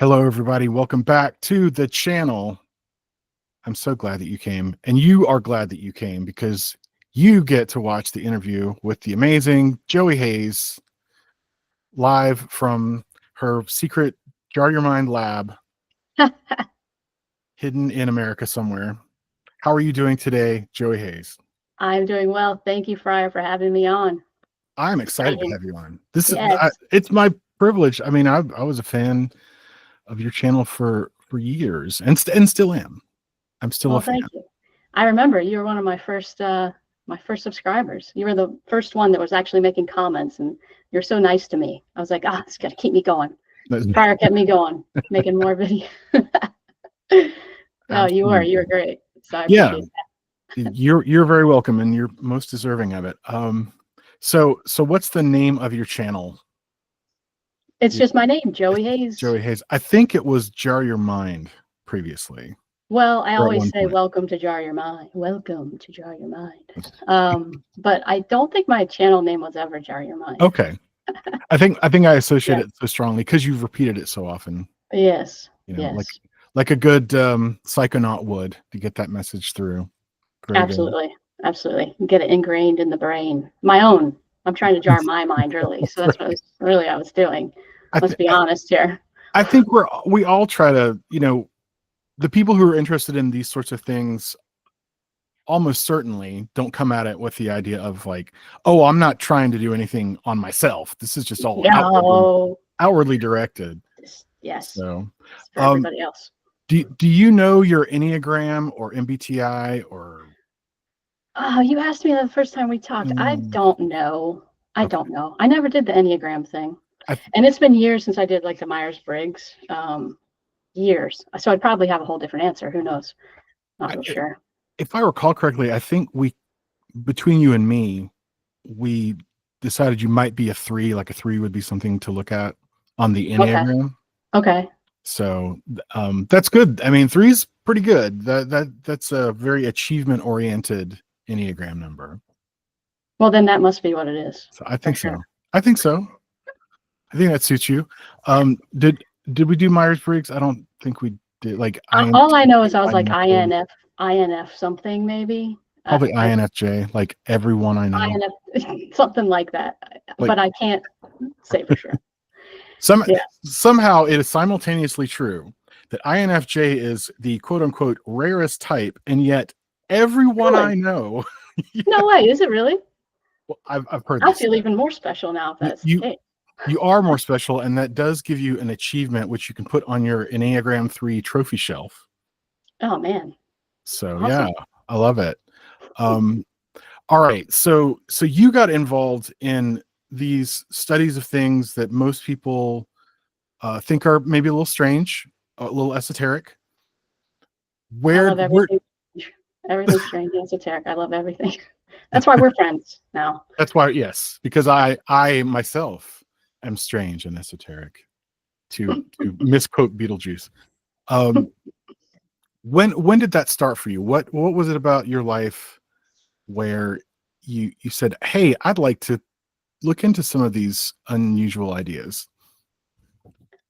Hello, everybody. Welcome back to the channel. I'm so glad that you came, and you are glad that you came because you get to watch the interview with the amazing Joey Hayes live from her secret Jar Your Mind lab hidden in America somewhere. How are you doing today, Joey Hayes? I'm doing well. Thank you, Friar, for having me on. I'm excited to have you on. Yes. It's my privilege. I mean, I was a fan of your channel for years and still am. I'm still a fan. Thank you. I remember you were one of my first subscribers. You were the first one that was actually making comments, and you're so nice to me. I was like, it's got to keep me going. Friar kept me going, making more videos. No, you were great. So I appreciate that. You're very welcome, and you're most deserving of it. So what's the name of your channel? It's just my name, Joey Hayes. Joey Hayes. I think it was Jar Your Mind previously. Well, I always say welcome to Jar Your Mind. Welcome to Jar Your Mind. But I don't think my channel name was ever Jar Your Mind. Okay. I think I associate it so strongly because you've repeated it so often. Yes. You know, like a good psychonaut would to get that message through. Absolutely. Absolutely. Get it ingrained in the brain. My own. I'm trying to jar my mind, really. So that's what I was doing. Let's be honest here. I think we all try to, the people who are interested in these sorts of things almost certainly don't come at it with the idea of like, oh, I'm not trying to do anything on myself. This is just all outwardly directed. Yes. So for everybody else. Do you know your Enneagram or MBTI or? You asked me that the first time we talked. I don't know. I don't know. I never did the Enneagram thing. And it's been years since I did like the Myers-Briggs. Years. So I'd probably have a whole different answer. Who knows? Not real sure. If I recall correctly, I think between you and me, we decided you might be a 3, like a 3 would be something to look at on the Enneagram. Okay. So that's good. I mean, 3's pretty good. That's a very achievement oriented Enneagram number. Well, then that must be what it is. So I think so. I think that suits you. Did we do Myers-Briggs? I don't think we did. Like all I know is I was like INF something maybe. Probably INFJ, like everyone I know. INF, something like that. But I can't say for sure. Somehow it is simultaneously true that INFJ is the quote unquote rarest type, and yet everyone I know. No way, is it really? Well, I've heard. I feel even more special now if that's the case. You are more special, and that does give you an achievement which you can put on your Enneagram 3 trophy shelf. Oh man! So awesome. Yeah, I love it. All right, so you got involved in these studies of things that most people think are maybe a little strange, a little esoteric. I love everything. Everything's strange and esoteric. I love everything. That's why we're friends now. That's why, yes, because I myself am strange and esoteric, to misquote Beetlejuice. When did that start for you? What was it about your life where you said, hey, I'd like to look into some of these unusual ideas?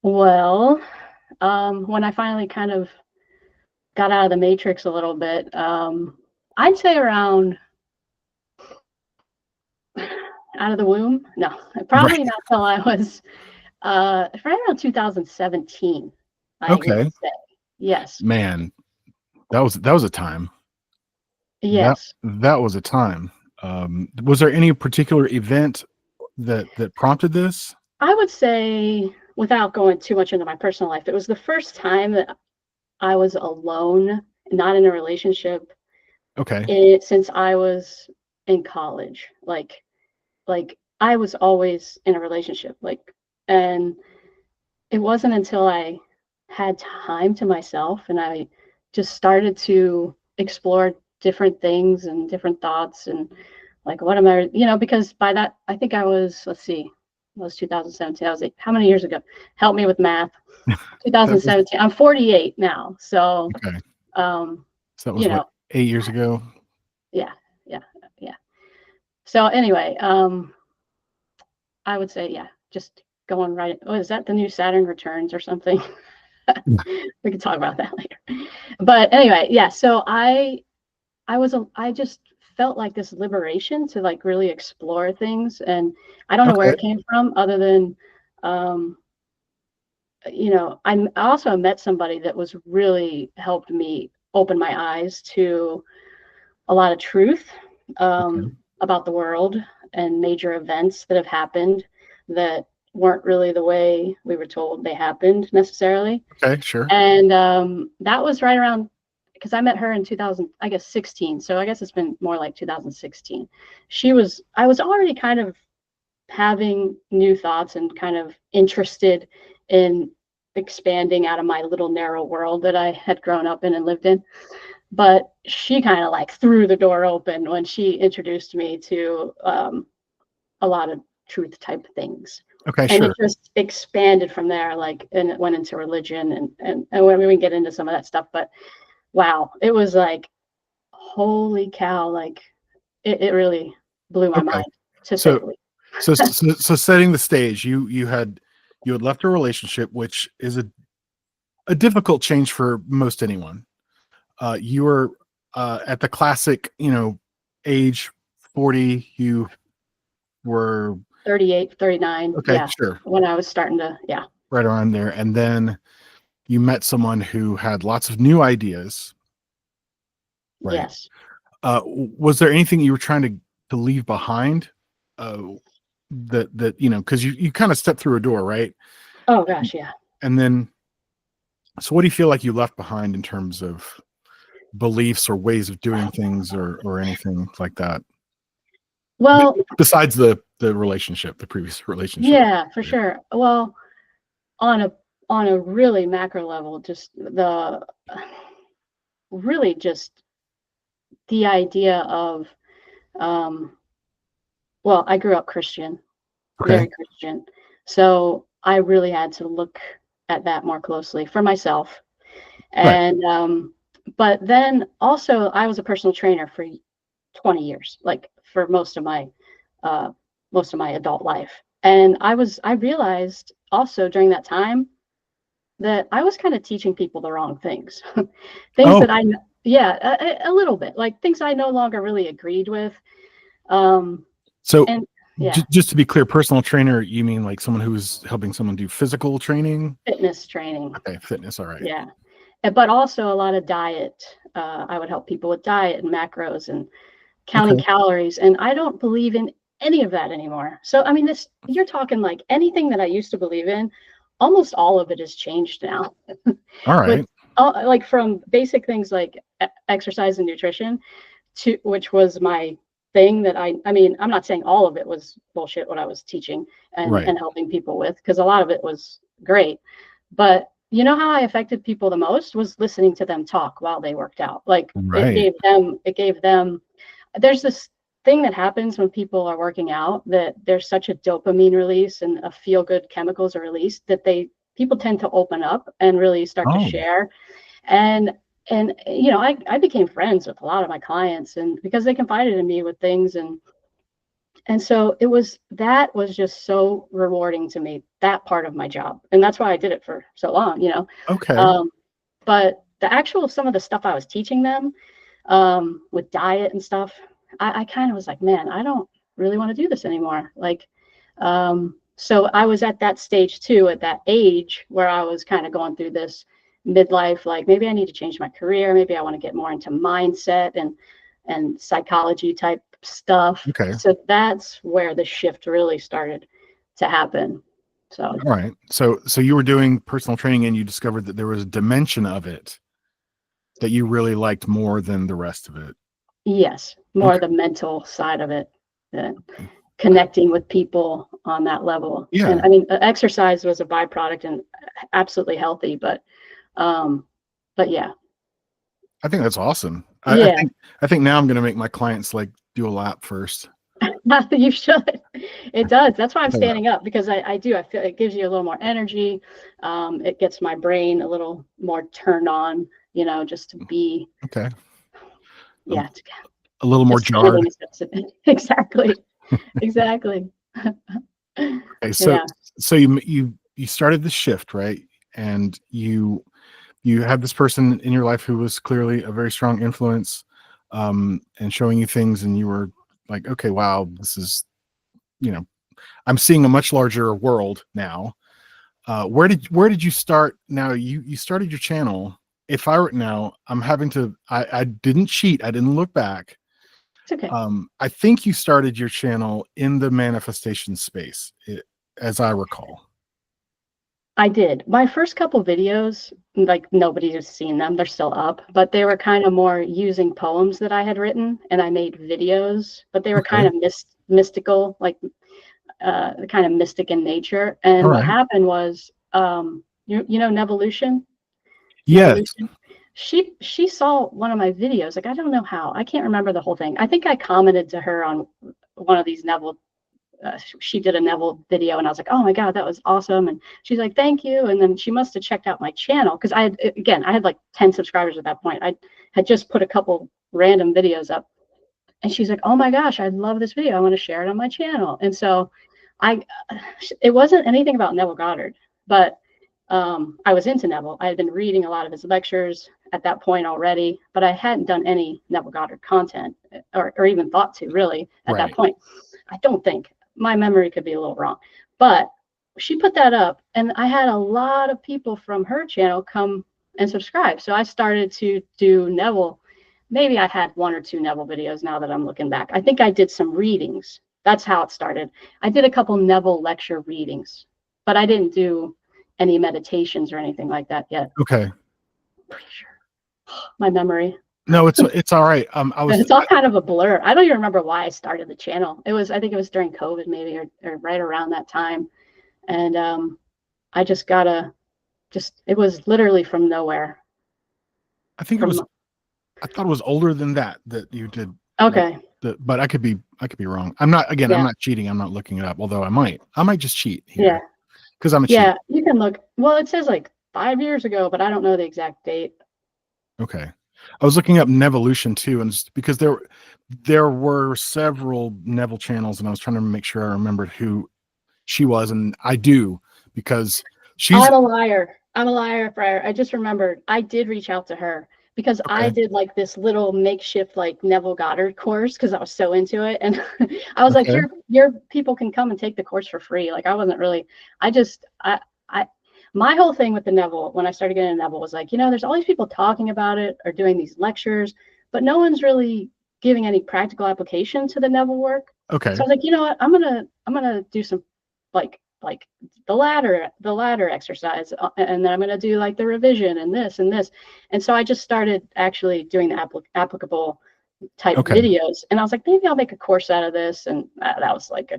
Well, when I finally kind of got out of the matrix a little bit, I'd say around out of the womb. No, probably not till I was right around 2017. Okay. Yes. Man, that was a time. Yes. That was a time. Was there any particular event that prompted this? I would say, without going too much into my personal life, it was the first time that I was alone, not in a relationship. Okay. Since I was in college, like I was always in a relationship, and it wasn't until I had time to myself and I just started to explore different things and different thoughts and like, what am I, because by that, I think I was, let's see, it was 2017. I was like, how many years ago? Help me with math. 2017. I'm 48 now. So, okay. So that was 8 years ago. Yeah. So anyway, I would say, just going right. Oh, is that the new Saturn Returns or something? We can talk about that later. But anyway, yeah. So I just felt like this liberation to like really explore things, and I don't know where Okay. it came from, other than, I also met somebody that was really helped me open my eyes to a lot of truth Okay. about the world and major events that have happened that weren't really the way we were told they happened necessarily. Okay. Sure. And that was right around, because I met her in 2000, I guess 16. So I guess it's been more like 2016. I was already kind of having new thoughts and kind of interested in expanding out of my little narrow world that I had grown up in and lived in. But she kind of like threw the door open when she introduced me to a lot of truth type things. Okay. And it Sure. just expanded from there, like, and it went into religion, and when we can get into some of that stuff. But wow, it was like, holy cow, like it really blew my Okay. mind, to say So, the least. so setting the stage, you had left a relationship, which is a difficult change for most anyone. You were at the classic, age 40. You were 38, 39, okay, yeah, sure, when I was starting to, yeah. right around there, and then you met someone who had lots of new ideas, right? Yes. Was there anything you were trying to leave behind? That because you kind of stepped through a door, right? Oh gosh, yeah. And then, so what do you feel like you left behind in terms of beliefs or ways of doing things, or anything like that? Well, Besides the relationship, the previous relationship. yeah, for sure. Well, on a really macro level, just really just the idea of, well, I grew up Christian, Okay. very Christian. So I really had to look at that more closely for myself. Right. And but then also I was a personal trainer for 20 years, like for most of my adult life. And I realized also during that time that I was kind of teaching people the wrong things. Things Oh, that yeah, a little bit, like things I no longer really agreed with. Um, so and yeah, just to be clear, personal trainer, you mean like someone who's helping someone do physical training? fitness training. Okay, fitness. All right. Yeah. But also a lot of diet. I would help people with diet and macros and counting Okay. calories. And I don't believe in any of that anymore. So, I mean, you're talking like anything that I used to believe in, almost all of it has changed now. All With right. like from basic things like exercise and nutrition, to which was my thing that I mean, I'm not saying all of it was bullshit what I was teaching Right. and helping people with, because a lot of it was great. But you know how I affected people the most was listening to them talk while they worked out. Like Right. it gave them, there's this thing that happens when people are working out, that there's such a dopamine release and a feel good chemicals are released, that people tend to open up and really start to Oh, share. And I became friends with a lot of my clients, and because they confided in me with things, and so that was just so rewarding to me, that part of my job. And that's why I did it for so long. okay. Um, but the actual, some of the stuff I was teaching them, with diet and stuff, I kind of was like, man, I don't really want to do this anymore. Like, so I was at that stage too, at that age where I was kind of going through this midlife, like maybe I need to change my career. Maybe I want to get more into mindset and psychology type stuff. Okay. So that's where the shift really started to happen. So All right. So you were doing personal training and you discovered that there was a dimension of it that you really liked more than the rest of it. yes, more Okay. the mental side of it, connecting with people on that level. Yeah. And I mean, exercise was a byproduct and absolutely healthy, but yeah. I think that's awesome. Yeah. I think now I'm going to make my clients like do a lap first. You should. It does. That's why I'm Yeah. standing up, because I feel it gives you a little more energy. It gets my brain a little more turned on, just to be, Okay. yeah, A little more jarred. Exactly. Exactly. Okay. Yeah. So you started the shift, right? and you had this person in your life who was clearly a very strong influence, and showing you things, and you were like, okay, wow, this is, I'm seeing a much larger world now. Where did you start? Now you started your channel. If I were now, I didn't cheat. I didn't look back. It's okay. I think you started your channel in the manifestation space, as I recall. I did. My first couple videos, like nobody has seen them. They're still up, but they were kind of more using poems that I had written, and I made videos, but they were kind of mystical, like kind of mystic in nature. And what happened was, you know, Nevolution? Yes. Nevolution? She saw one of my videos. Like, I don't know how. I can't remember the whole thing. I think I commented to her on one of these Neville. She did a Neville video, and I was like, oh my God, that was awesome. And she's like, thank you. And then she must have checked out my channel, because I had like 10 subscribers at that point. I had just put a couple random videos up, and she's like, oh my gosh, I love this video. I want to share it on my channel. And so it wasn't anything about Neville Goddard, but I was into Neville. I had been reading a lot of his lectures at that point already, but I hadn't done any Neville Goddard content, or even thought to, really, at that point. I don't think. My memory could be a little wrong, but she put that up, and I had a lot of people from her channel come and subscribe. So I started to do Neville. Maybe I had 1 or 2 Neville videos now that I'm looking back. I think I did some readings. That's how it started. I did a couple Neville lecture readings, but I didn't do any meditations or anything like that yet. Okay. Pretty sure. My memory. No, it's all right. It's all kind of a blur. I don't even remember why I started the channel. I think it was during COVID, maybe, or right around that time. And I just it was literally from nowhere. I thought it was older than that you did. Okay. But I could be wrong. I'm not cheating. I'm not looking it up, although I might just cheat here. Yeah. Because I'm a cheat. Yeah, you can look. Well, it says like 5 years ago, but I don't know the exact date. Okay. I was looking up Nevolution too, and because there were several Neville channels, and I was trying to make sure I remembered who she was, and I do, because I'm a liar. Friar. I just remembered I did reach out to her, because I did like this little makeshift like Neville Goddard course, because I was so into it, and I was like, your people can come and take the course for free. Like, I wasn't really. My whole thing with the Neville, when I started getting into Neville, was like, there's all these people talking about it or doing these lectures, but no one's really giving any practical application to the Neville work. Okay. So I was like, you know what, I'm gonna do some like the ladder exercise, and then I'm gonna do like the revision and this and this. And so I just started actually doing the applicable type videos, and I was like, maybe I'll make a course out of this, and that was like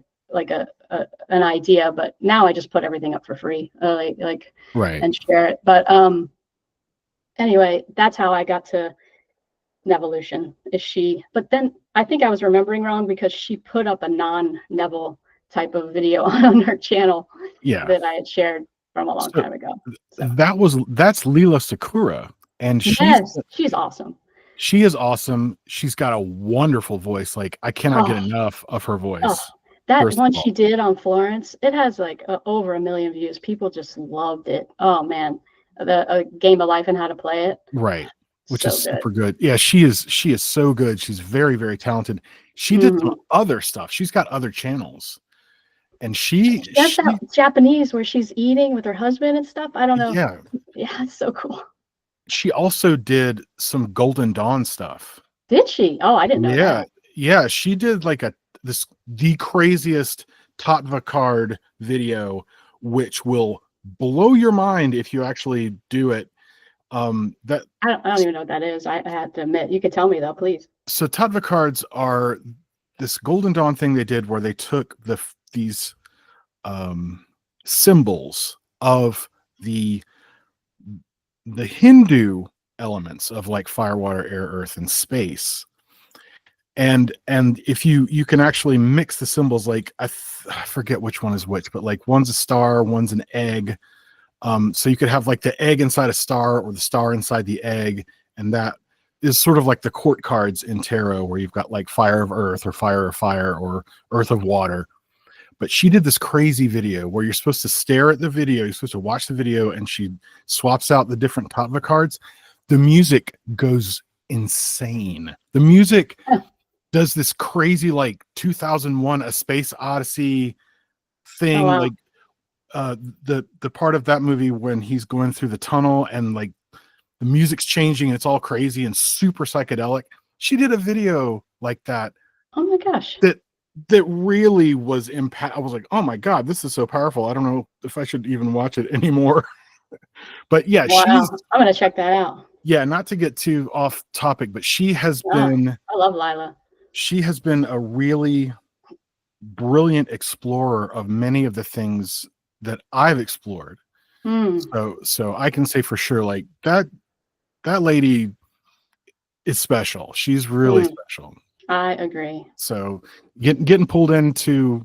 an idea, but now I just put everything up for free, and share it. But anyway, that's how I got to Nevolution. But then I think I was remembering wrong, because she put up a non-Neville type of video on her channel that I had shared from a long time ago. So. That's Lila Sakura, and she's awesome. She is awesome. She's got a wonderful voice. Like, I cannot get enough of her voice. That one she did on Florence, it has like over 1 million views. People just loved it. Oh man, the Game of Life and How to Play It. Right, which is super good. Yeah, she is so good. She's very, very talented. She did some other stuff. She's got other channels, and she does that Japanese where she's eating with her husband and stuff. I don't know. Yeah, it's so cool. She also did some Golden Dawn stuff. Did she? Oh, I didn't know that. Yeah, she did like the craziest Tattva card video, which will blow your mind if you actually do it. I don't even know what that is. I have to admit. You can tell me though, please. So Tattva cards are this Golden Dawn thing they did, where they took these symbols of the Hindu elements of like fire, water, air, earth, and space. And if you can actually mix the symbols, like I forget which one is which, but like one's a star, one's an egg. So you could have like the egg inside a star, or the star inside the egg, and that is sort of like the court cards in tarot, where you've got like fire of earth, or fire of fire, or earth of water. but she did this crazy video where you're supposed to stare at the video, you're supposed to watch the video, and she swaps out the different Tattva cards. The music goes insane. The music does this crazy, like 2001 A Space Odyssey thing. Oh, wow. Like the part of that movie when he's going through the tunnel and like the music's changing and it's all crazy and super psychedelic. She did a video like that. Oh my gosh. That really was impact. I was like, oh my God, this is so powerful. I don't know if I should even watch it anymore. But yeah, wow. I'm gonna check that out. Yeah, not to get too off topic, but she has been. I love Lila. She has been a really brilliant explorer of many of the things that I've explored. So I can say for sure, like that lady is special. She's really special. I agree. So getting pulled into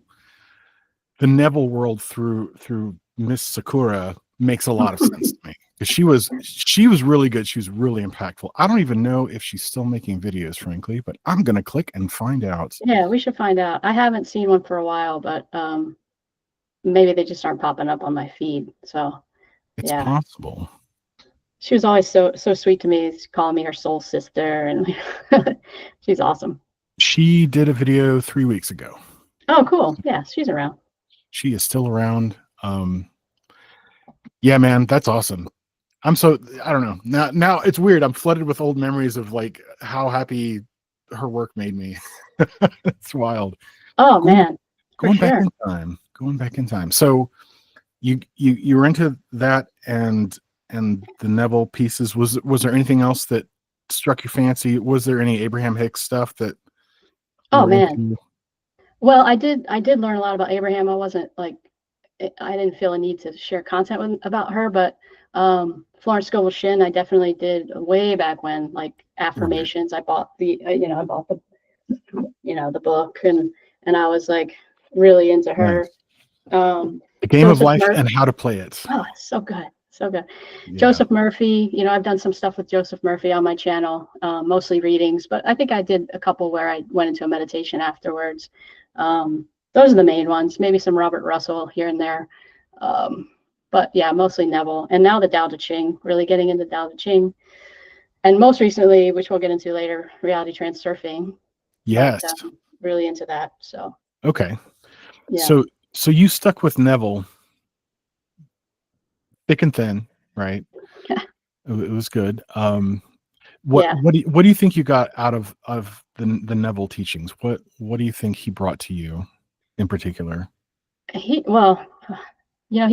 the Neville world through Miss Sakura makes a lot of sense to me, because she was really good. She was really impactful. I don't even know if she's still making videos, frankly, but I'm gonna click and find out. Yeah, we should find out. I haven't seen one for a while, but maybe they just aren't popping up on my feed. So it's possible. She was always so sweet to me. She's calling me her soul sister, and she's awesome. She did a video 3 weeks ago. Oh, cool. Yeah, she's around. She is still around. Yeah, man, that's awesome. I don't know. Now it's weird. I'm flooded with old memories of like how happy her work made me. It's wild. Oh man. Going back in time. So you were into that and the Neville pieces. Was there anything else that struck your fancy? Was there any Abraham Hick stuff that? Oh man. Well, I did learn a lot about Abraham. I didn't feel a need to share content about her, but Florence Scovel Shinn, I definitely did way back when, like affirmations. I bought the book, and I was like really into her. The Game of Life and How to Play It. Oh, so good. So good. Yeah. Joseph Murphy, I've done some stuff with Joseph Murphy on my channel, mostly readings, but I think I did a couple where I went into a meditation afterwards. Those are the main ones, maybe some Robert Russell here and there. But yeah, mostly Neville. And now the Tao Te Ching, really getting into Tao Te Ching. And most recently, which we'll get into later, reality transurfing. Yes. But, really into that. So. Okay. Yeah. So you stuck with Neville thick and thin, right? Yeah. It was good. What do you think you got out of the Neville teachings? What do you think he brought to you in particular? He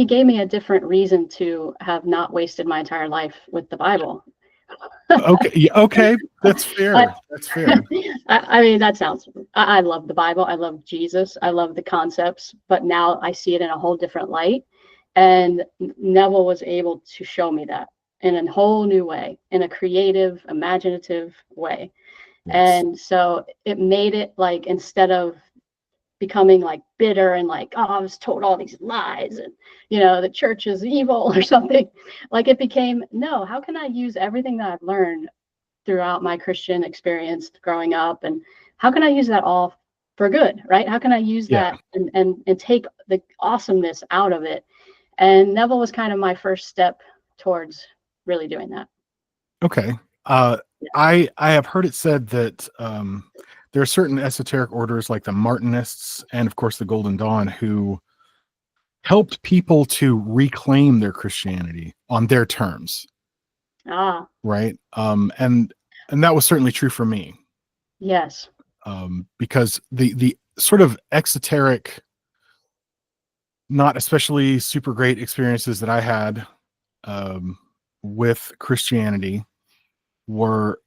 gave me a different reason to have not wasted my entire life with the Bible. Okay, that's fair. That's fair. I mean, I love the Bible. I love Jesus. I love the concepts, but now I see it in a whole different light. And Neville was able to show me that in a whole new way, in a creative, imaginative way. Yes. And so it made it like, instead of becoming like bitter and like, oh, I was told all these lies and, the church is evil or something, like it became, no, how can I use everything that I've learned throughout my Christian experience growing up? And how can I use that all for good, right? How can I use that and take the awesomeness out of it? And Neville was kind of my first step towards really doing that. Okay. I have heard it said that there are certain esoteric orders like the Martinists and of course the Golden Dawn who helped people to reclaim their Christianity on their terms. Right. And that was certainly true for me. Yes. Because the sort of exoteric, not especially super great experiences that I had with Christianity were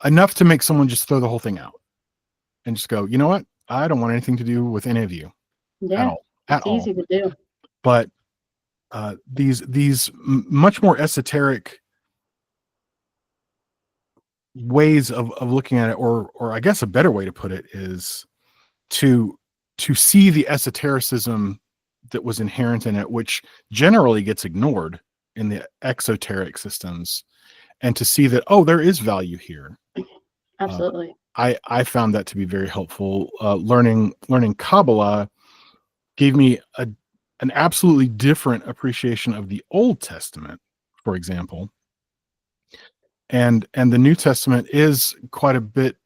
enough to make someone just throw the whole thing out and just go, you know what? I don't want anything to do with any of you. Yeah, at all. It's easy to do. But these much more esoteric ways of looking at it, or I guess a better way to put it is to see the esotericism that was inherent in it, which generally gets ignored in the exoteric systems, and to see that, oh, there is value here. Absolutely. I found that to be very helpful. Learning Kabbalah gave me an absolutely different appreciation of the Old Testament, for example. And the New Testament is quite a bit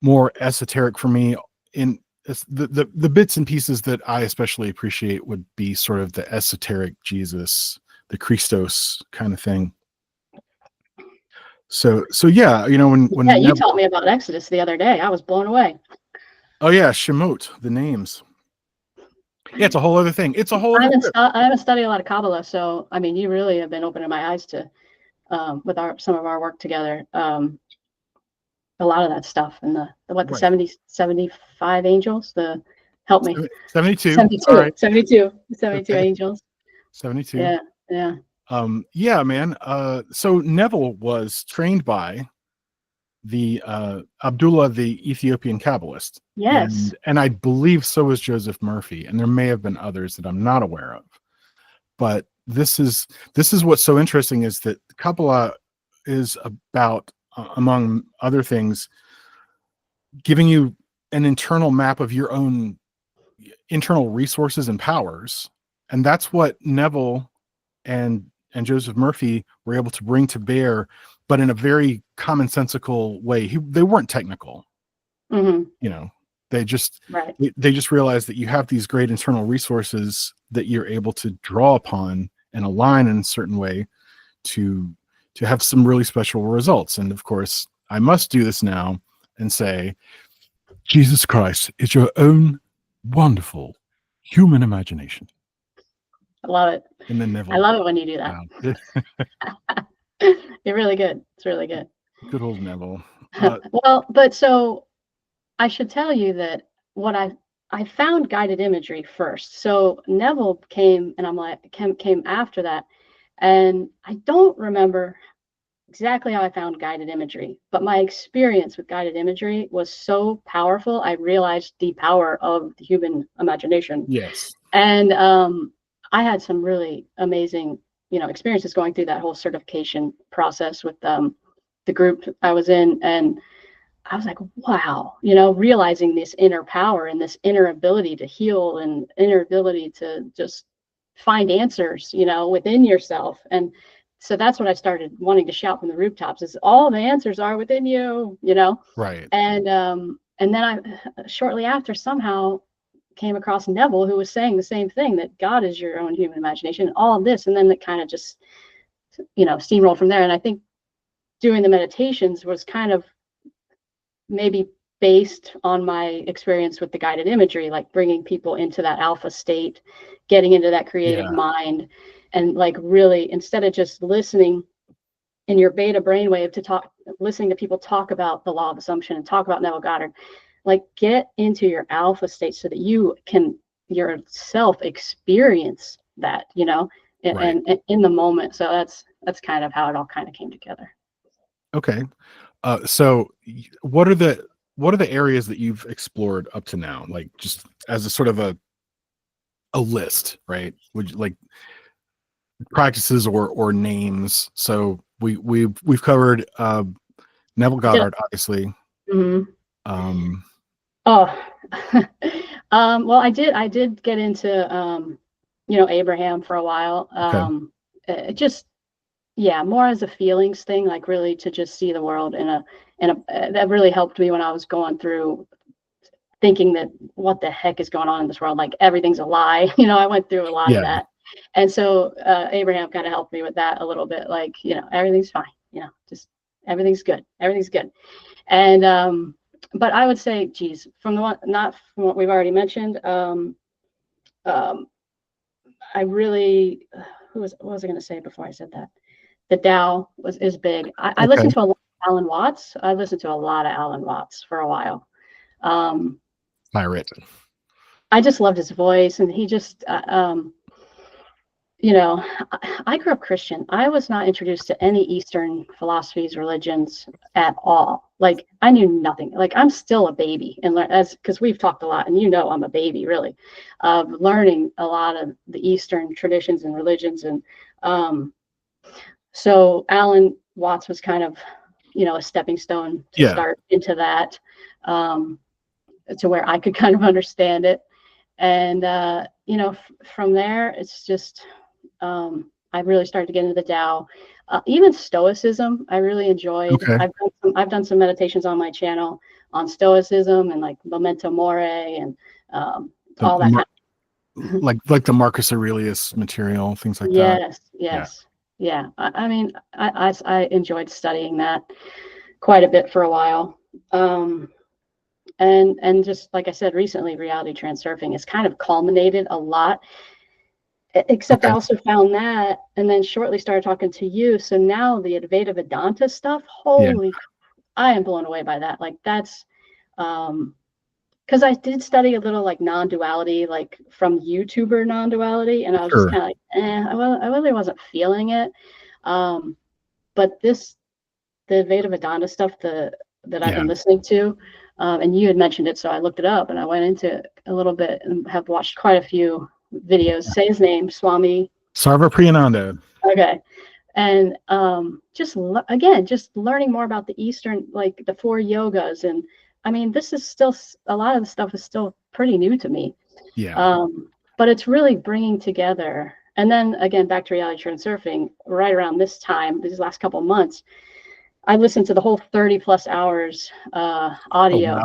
more esoteric for me. In the bits and pieces that I especially appreciate would be sort of the esoteric Jesus, the Christos kind of thing. So yeah, you know, when Yeah, you taught me about Exodus the other day. I was blown away. Oh yeah, Shemot, the names. Yeah, it's a whole other thing. It's a whole other trip. I haven't studied a lot of Kabbalah, so I mean, you really have been opening my eyes to with some of our work together. A lot of that stuff and the Right. 75 angels, help me. 72. 72. All right. 72 Okay. angels. 72. Yeah. Yeah, man. So Neville was trained by the Abdullah, the Ethiopian Kabbalist. Yes. And I believe so was Joseph Murphy, and there may have been others that I'm not aware of. But this is what's so interesting, is that Kabbalah is about, among other things, giving you an internal map of your own internal resources and powers. And that's what Neville and Joseph Murphy were able to bring to bear, but in a very commonsensical way. They weren't technical. Mm-hmm. You know, they just realized that you have these great internal resources that you're able to draw upon and align in a certain way to have some really special results. And of course, I must do this now and say, Jesus Christ is your own wonderful human imagination. I love it. And then Neville. I love it when you do that. You're really good. It's really good. Good old Neville. Well, but so I should tell you that what I found guided imagery first. So Neville came, and I'm like, came after that. And I don't remember exactly how I found guided imagery, but my experience with guided imagery was so powerful. I realized the power of the human imagination. Yes. And I had some really amazing, experiences going through that whole certification process with the group I was in. And I was like, wow, realizing this inner power and this inner ability to heal and inner ability to just find answers, within yourself. And so that's what I started wanting to shout from the rooftops, is all the answers are within you, Right. And then I shortly after somehow came across Neville, who was saying the same thing, that God is your own human imagination, all of this. And then it kind of just, steamrolled from there. And I think doing the meditations was kind of maybe based on my experience with the guided imagery, like bringing people into that alpha state, getting into that creative mind, and like really, instead of just listening in your beta brainwave listening to people talk about the law of assumption and talk about Neville Goddard, like get into your alpha state so that you can yourself experience that, and in the moment. So that's kind of how it all kind of came together. Okay. So what are the areas that you've explored up to now? Like, just as a sort of a list, right? Would you like practices or names? So we've covered Neville Goddard, obviously. Mm-hmm. Well, I did get into Abraham for a while. It just, more as a feelings thing, like really to just see the world in a that really helped me when I was going through thinking that what the heck is going on in this world, like everything's a lie. I went through a lot of that. And so Abraham kind of helped me with that a little bit, like, everything's fine, just everything's good. And but I would say, geez, not from what we've already mentioned, I really, what was I going to say before I said that? The Tao is big. I listened to a lot of Alan Watts. I listened to a lot of Alan Watts for a while. Pirate. I just loved his voice, and he just, I grew up Christian. I was not introduced to any Eastern philosophies, religions at all. Like, I knew nothing. Like, I'm still a baby, and because we've talked a lot, and I'm a baby, really, of learning a lot of the Eastern traditions and religions. And so Alan Watts was kind of, a stepping stone to start into that, to where I could kind of understand it. And from there, it's just I really started to get into the Tao. Even Stoicism, I really enjoyed. Okay. I've done some meditations on my channel on Stoicism and like memento mori and all that kind of like the Marcus Aurelius material, things like that. Yes. Yeah. I mean, I enjoyed studying that quite a bit for a while. And just like I said recently, reality transurfing has kind of culminated a lot. Except I also found that, and then shortly started talking to you. So now the Advaita Vedanta stuff, holy, I am blown away by that. Like that's, because I did study a little like non-duality, like from YouTuber non-duality, and I was just kind of like, I really wasn't feeling it. But the Advaita Vedanta stuff that I've been listening to, and you had mentioned it, so I looked it up and I went into it a little bit and have watched quite a few videos. Say his name, Swami Sarva Priyananda. Okay. And just learning more about the Eastern, like the 4 yogas. And I mean, this is still, a lot of the stuff is still pretty new to me. But it's really bringing together. And then again, back to reality transurfing, right around this time, these last couple of months, I listened to the whole 30+ hours audio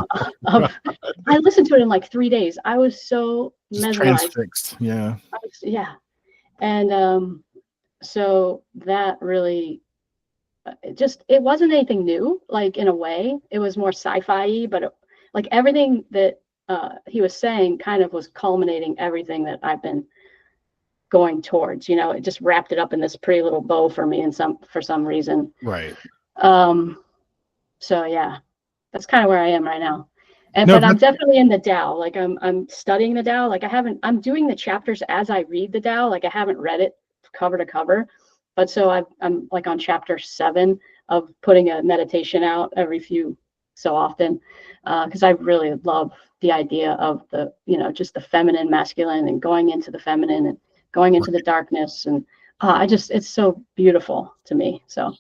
I listened to it in like 3 days. I was so mesmerized. Transfixed. And so that really it wasn't anything new, like in a way. It was more sci-fi, but like everything that he was saying kind of was culminating everything that I've been going towards. It just wrapped it up in this pretty little bow for me for some reason. Right. So yeah, that's kind of where I am right now. But I'm definitely in the Tao. Like I'm studying the Tao. Like I'm doing the chapters as I read the Tao. Like I haven't read it cover to cover, but so I'm like on chapter 7 of putting a meditation out every few so often, because I really love the idea of the just the feminine, masculine, and going into the feminine and going into the darkness, and it's so beautiful to me. So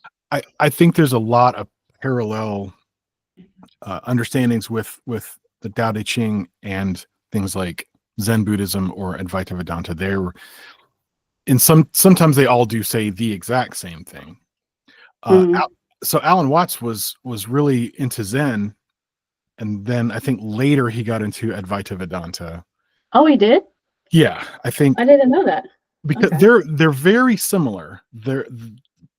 I think there's a lot of parallel understandings with the Tao Te Ching and things like Zen Buddhism or Advaita Vedanta. Sometimes they all do say the exact same thing. So Alan Watts was really into Zen, and then I think later he got into Advaita Vedanta. Oh, he did? Yeah, I think I didn't know that. Because they're very similar. They're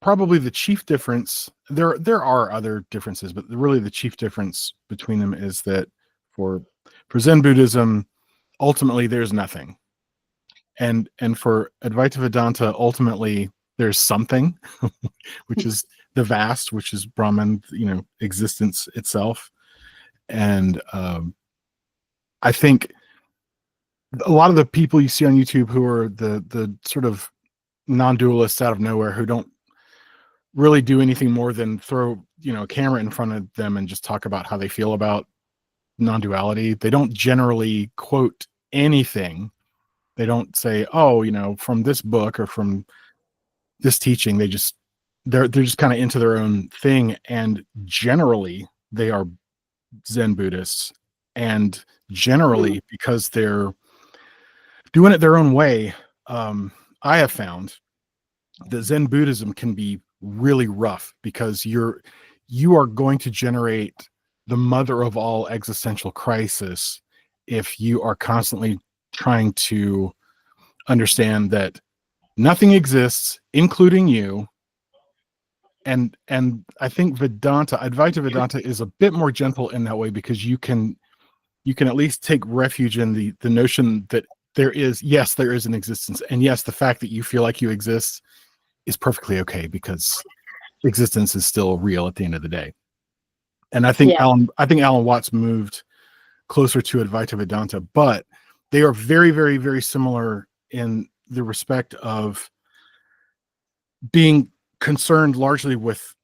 probably the chief difference. There are other differences, but really the chief difference between them is that for Zen Buddhism, ultimately there's nothing, and for Advaita Vedanta, ultimately there's something, which is the vast, which is Brahman, existence itself. And I think a lot of the people you see on YouTube who are the sort of non-dualists out of nowhere, who don't really do anything more than throw a camera in front of them and just talk about how they feel about non-duality. They don't generally quote anything. They don't say, from this book or from this teaching. They're just kind of into their own thing, and generally they are Zen Buddhists, and generally because they're doing it their own way. I have found that Zen Buddhism can be really rough because you are going to generate the mother of all existential crisis if you are constantly trying to understand that nothing exists, including you. And I think Advaita Vedanta is a bit more gentle in that way, because you can at least take refuge in the notion that there is an existence, and yes, the fact that you feel like you exist is perfectly okay, because existence is still real at the end of the day. And I think Alan Watts moved closer to Advaita Vedanta, but they are very, very, very similar in the respect of being concerned largely with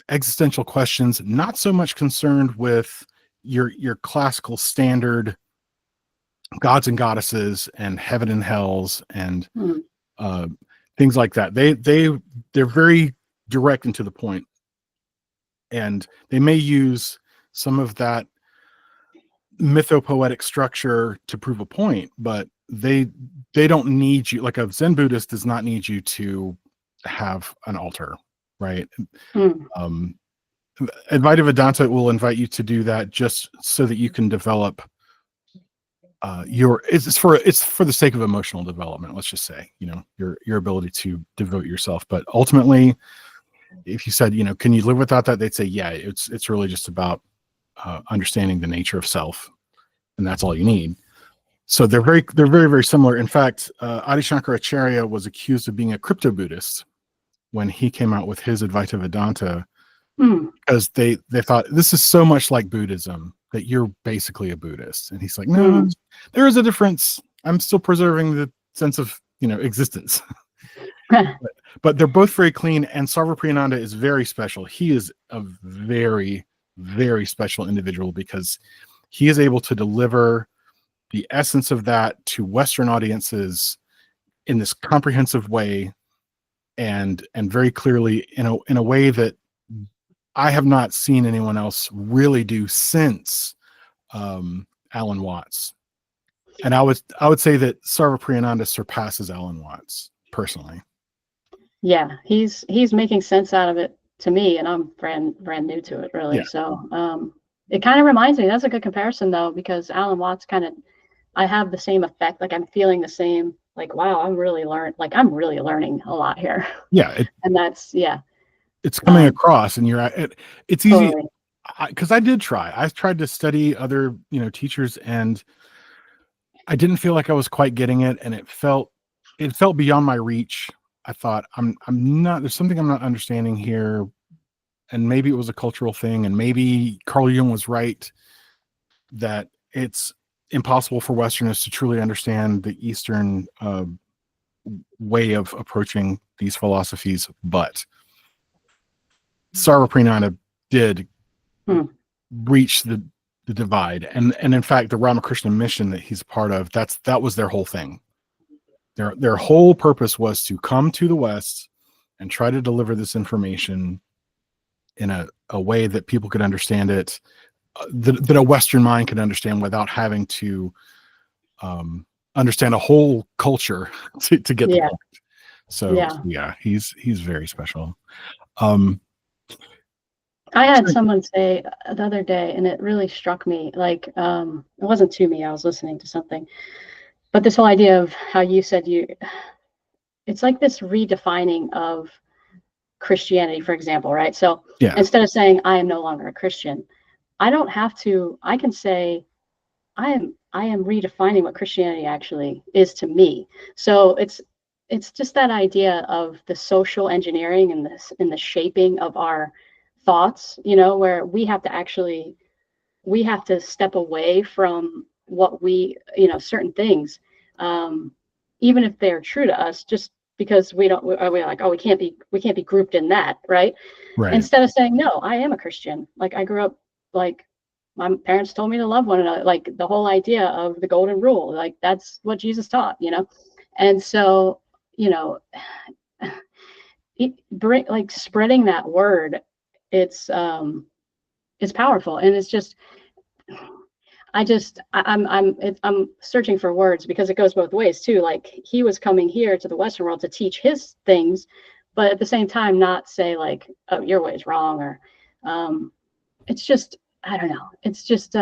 existential questions, not so much concerned with your classical standard gods and goddesses and heaven and hells and things like that. They're very direct and to the point, and they may use some of that mythopoetic structure to prove a point, but they don't need you. Like a Zen Buddhist does not need you to have an altar, right? Mm. Advaita Vedanta will invite you to do that just so that you can develop it's for the sake of emotional development. Let's just say, your ability to devote yourself. But ultimately, if you said, can you live without that? They'd say, yeah, it's really just about understanding the nature of self, and that's all you need. So they're very, very similar. In fact, Adi Shankaracharya was accused of being a crypto Buddhist when he came out with his Advaita Vedanta, because they thought this is so much like Buddhism that you're basically a Buddhist. And he's like, no, there is a difference. I'm still preserving the sense of existence. but they're both very clean, and Sarvapriyananda is very special. He is a very, very special individual because he is able to deliver the essence of that to Western audiences in this comprehensive way, and very clearly in a way that I have not seen anyone else really do since Alan Watts. And I would say that Sarvapriyananda surpasses Alan Watts personally. Yeah, he's making sense out of it to me, and I'm brand new to it, really. Yeah. So it kind of reminds me. That's a good comparison, though, because Alan Watts I have the same effect. Like I'm feeling the same. Like, wow, I'm really learning a lot here. Yeah, and that's it's coming across, and it's easy. Totally. Because I tried to study other teachers, and I didn't feel like I was quite getting it, and it felt beyond my reach. I thought there's something I'm not understanding here, and maybe it was a cultural thing, and maybe Carl Jung was right that it's impossible for Westerners to truly understand the Eastern way of approaching these philosophies. But Sarvapriyananda did reach the divide, and in fact, the Ramakrishna mission that he's a part of, that was their whole thing. Their whole purpose was to come to the West and try to deliver this information in a way that people could understand it, that a Western mind could understand without having to understand a whole culture to get the point. So yeah, he's very special. I had someone say the other day, and it really struck me. Like, it wasn't to me. I was listening to something, but this whole idea of how you said it's like this redefining of Christianity, for example, right? So instead of saying I am no longer a Christian, I don't have to. I can say I am redefining what Christianity actually is to me. So it's just that idea of the social engineering and the shaping of our thoughts, where we have to step away from what we, certain things, even if they're true to us, just because we're like, oh, we can't be grouped in that, right? Instead of saying, no, I am a Christian. Like I grew up, like my parents told me to love one another, like the whole idea of the golden rule, like that's what Jesus taught, and so, spreading that word, it's powerful, and it's just I'm searching for words because it goes both ways too. Like he was coming here to the Western world to teach his things, but at the same time not say like, oh, your way is wrong, or it's just, I don't know, it's just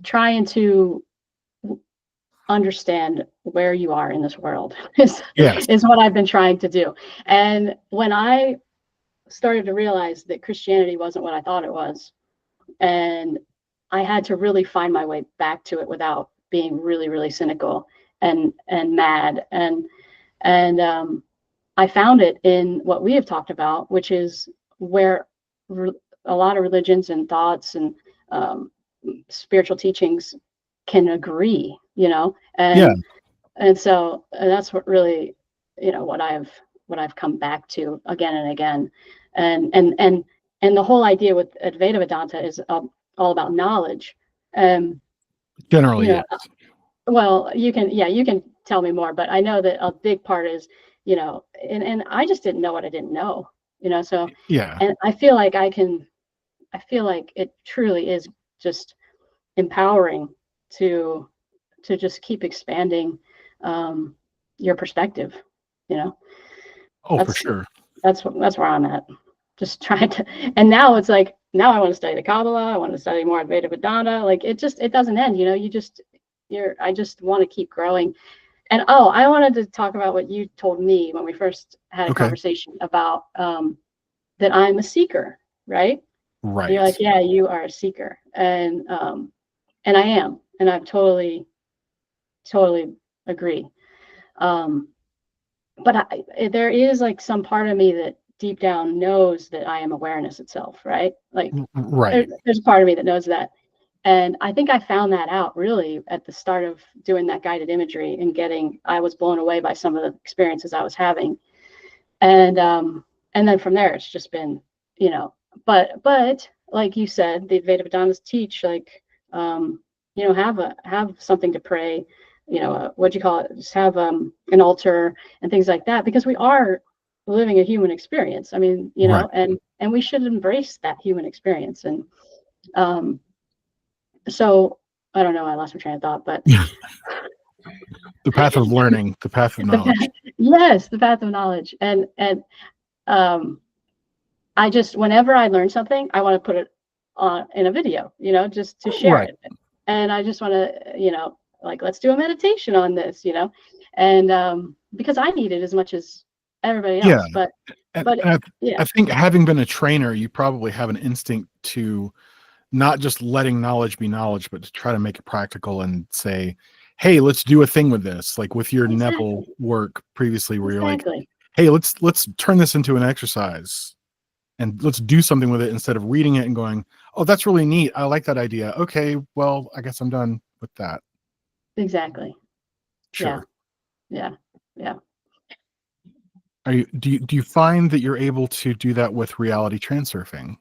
trying to understand where you are in this world is what I've been trying to do. And when I started to realize that Christianity wasn't what I thought it was, and I had to really find my way back to it without being really, really cynical and mad, and I found it in what we have talked about, which is where a lot of religions and thoughts and spiritual teachings can agree, and so that's what really, what I've come back to again and again, and the whole idea with Advaita Vedanta is all about knowledge. Generally, yes. Well, you can tell me more, but I know that a big part is, and I just didn't know what I didn't know, so and I feel like I can I feel like it truly is just empowering to just keep expanding your perspective, you know. Oh, for sure. That's where I'm at. Just trying to, and now it's like, now I want to study the Kabbalah. I want to study more Advaita Vedanta. Like it doesn't end, you know. I just want to keep growing. And I wanted to talk about what you told me when we first had a conversation about that I'm a seeker, right? Right. You're like, yeah, you are a seeker, and I am, and I've totally agree. But there is like some part of me that deep down knows that I am awareness itself, right? Like, there's a part of me that knows that. And I think I found that out really at the start of doing that guided imagery and I was blown away by some of the experiences I was having. And then from there, it's just been, you know, but like you said, the Veda Vedantas teach, like, you know, have something to pray, you know, what do you call it? Just have an altar and things like that, because we are living a human experience. I mean, you know, and we should embrace that human experience. And so I don't know, I lost my train of thought, but the path of learning, the path of knowledge. Yes, the path of knowledge. And I just, whenever I learn something, I want to put it on in a video, you know, just to share it. And I just want to, you know, like, let's do a meditation on this, you know, and because I need it as much as everybody else. But I think having been a trainer, you probably have an instinct to not just letting knowledge be knowledge, but to try to make it practical and say, hey, let's do a thing with this. Like with your Neville work previously, where you're like, hey, let's turn this into an exercise and let's do something with it instead of reading it and going, oh, that's really neat. I like that idea. Okay, well, I guess I'm done with that. Exactly. Sure. Yeah. Do you find that you're able to do that with reality transurfing?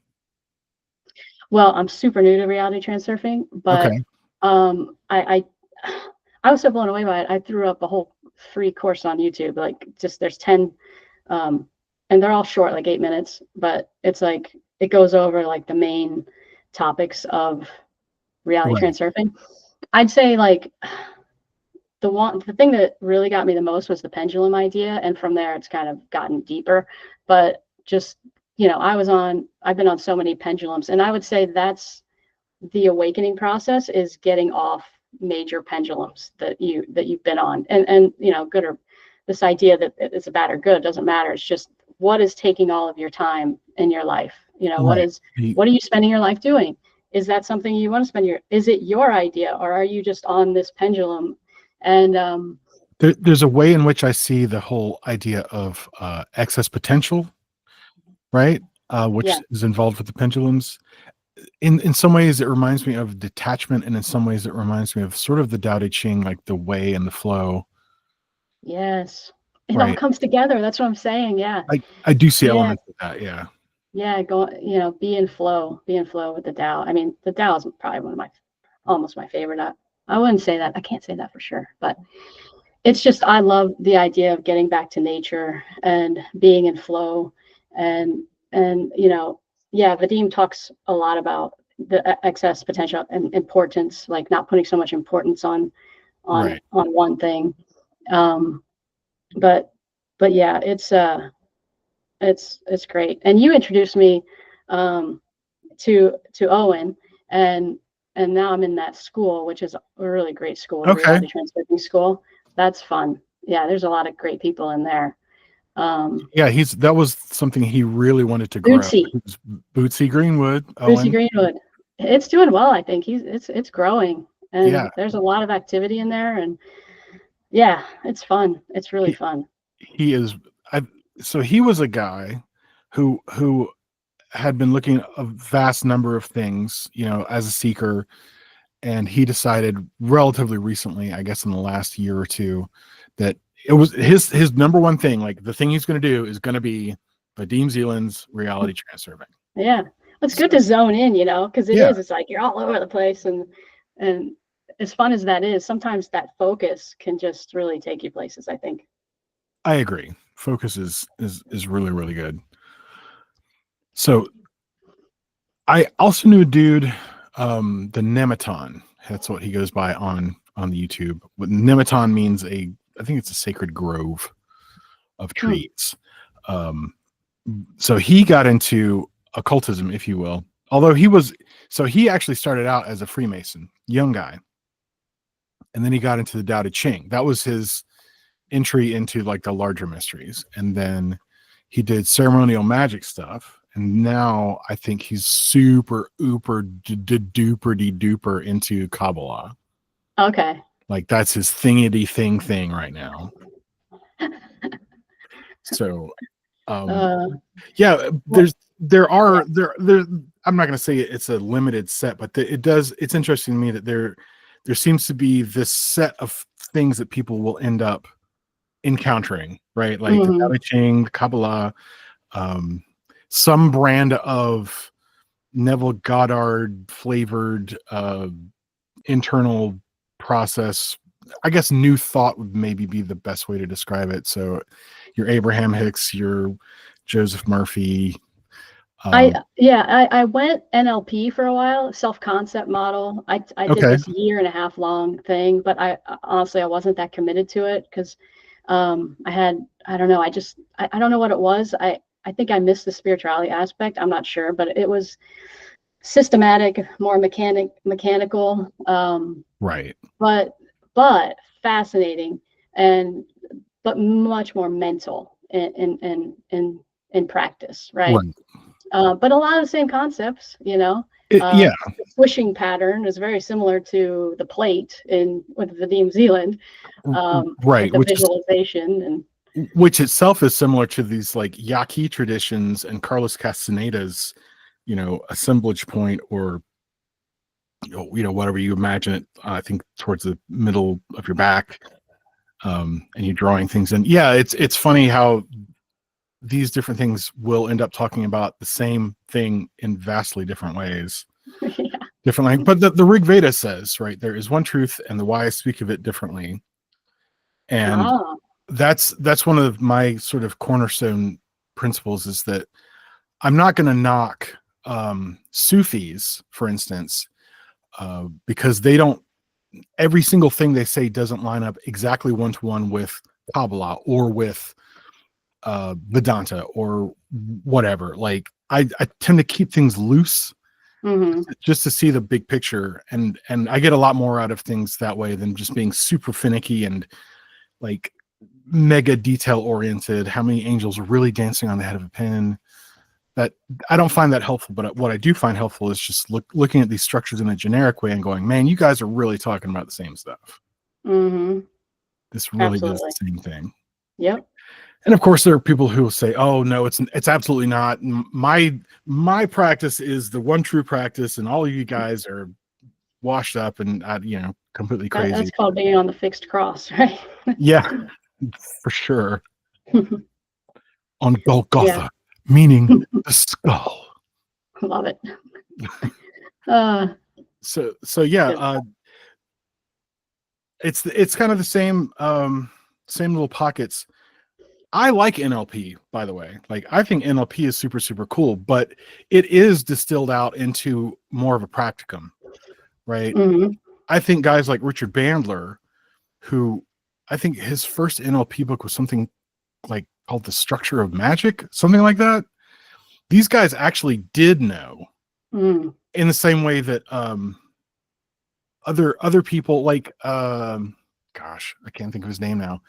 Well, I'm super new to reality transurfing, but I was so blown away by it. I threw up a whole free course on YouTube. Like, just there's 10, and they're all short, like 8 minutes, but it's like it goes over like the main topics of reality transurfing. I'd say like the thing that really got me the most was the pendulum idea, and from there it's kind of gotten deeper. But just, you know, I've been on so many pendulums, and I would say that's the awakening process, is getting off major pendulums that you've been on, and you know, good or this idea that it's a bad or good doesn't matter. It's just what is taking all of your time in your life. You know, what are you spending your life doing? Is that something you want to spend is it your idea, or are you just on this pendulum? And there's a way in which I see the whole idea of excess potential, right? Which is involved with the pendulums. In some ways, it reminds me of detachment, and in some ways, it reminds me of sort of the Tao Te Ching, like the way and the flow. Yes, it all comes together. That's what I'm saying. Yeah, I do see elements of that. Yeah. Yeah, you know, be in flow with the Tao. I mean, the Tao is probably almost my favorite. I wouldn't say that. I can't say that for sure, but it's just, I love the idea of getting back to nature and being in flow, and you know, Vadim talks a lot about the excess potential and importance, like not putting so much importance on one thing. But yeah, it's great. And you introduced me to Owen, and now I'm in that school, which is a really great school, the reality transurfing school. That's fun. Yeah, there's a lot of great people in there. That was something he really wanted to grow. Bootsy Greenwood. Bootsy Greenwood. It's doing well, I think. It's growing, and there's a lot of activity in there, and it's fun. It's really fun. He is. So he was a guy who had been looking at a vast number of things, you know, as a seeker, and he decided relatively recently, I guess in the last year or two, that it was his number one thing, like the thing he's going to do is going to be Vadim Zeland's reality transurfing. Yeah, it's good to zone in, you know, because it's like you're all over the place, and as fun as that is, sometimes that focus can just really take you places, I think. I agree. Focus is really, really good. So I also knew a dude, the Nematon. That's what he goes by on the YouTube. What Nematon means I think it's a sacred grove of trees. So he got into occultism, if you will. Although he actually started out as a Freemason, young guy. And then he got into the Tao Te Ching. That was his entry into like the larger mysteries. And then he did ceremonial magic stuff. And now I think he's super duper into Kabbalah. Okay. Like that's his thingity thing right now. So yeah, there I'm not going to say it's a limited set, but it's interesting to me that there seems to be this set of things that people will end up encountering, right? Like the Tao Te Ching, the Kabbalah, some brand of Neville Goddard flavored internal process. I guess new thought would maybe be the best way to describe it. So your Abraham Hicks, your Joseph Murphy. I went NLP for a while, self-concept model. I did this 1.5 year long thing, but I honestly wasn't that committed to it because I don't know, I don't know what it was. I think I missed the spirituality aspect. I'm not sure, but it was systematic, more mechanical. Right. But fascinating but much more mental in practice, right? But a lot of the same concepts, The swishing pattern is very similar to the plate with Vadim Zeland, right? The visualization which itself is similar to these like Yaqui traditions and Carlos Castaneda's, assemblage point, or whatever you imagine it. I think towards the middle of your back, and you're drawing things in. Yeah, it's funny how these different things will end up talking about the same thing in vastly different ways. Differently, but the Rig Veda says, right, there is one truth, and the wise speak of it differently. And that's one of my sort of cornerstone principles, is that I'm not going to knock Sufis, for instance, because they don't. Every single thing they say doesn't line up exactly one-to-one with Kabbalah or with Vedanta or whatever. Like I tend to keep things loose, just to see the big picture, and I get a lot more out of things that way than just being super finicky and like mega detail oriented. How many angels are really dancing on the head of a pin? That I don't find that helpful. But what I do find helpful is just looking at these structures in a generic way and going, man, you guys are really talking about the same stuff. This really is the same thing. Yep. And of course, there are people who will say, "Oh no, it's absolutely not. My practice is the one true practice, and all of you guys are washed up and completely crazy." That's called being on the fixed cross, right? Yeah, for sure. On Golgotha, meaning the skull. Love it. So yeah, it's kind of the same little pockets. I like NLP, by the way. Like, I think NLP is super, super cool, but it is distilled out into more of a practicum, right? I think guys like Richard Bandler, who I think his first NLP book was something like called The Structure of Magic, something like that. These guys actually did know, in the same way that other people like gosh, I can't think of his name now.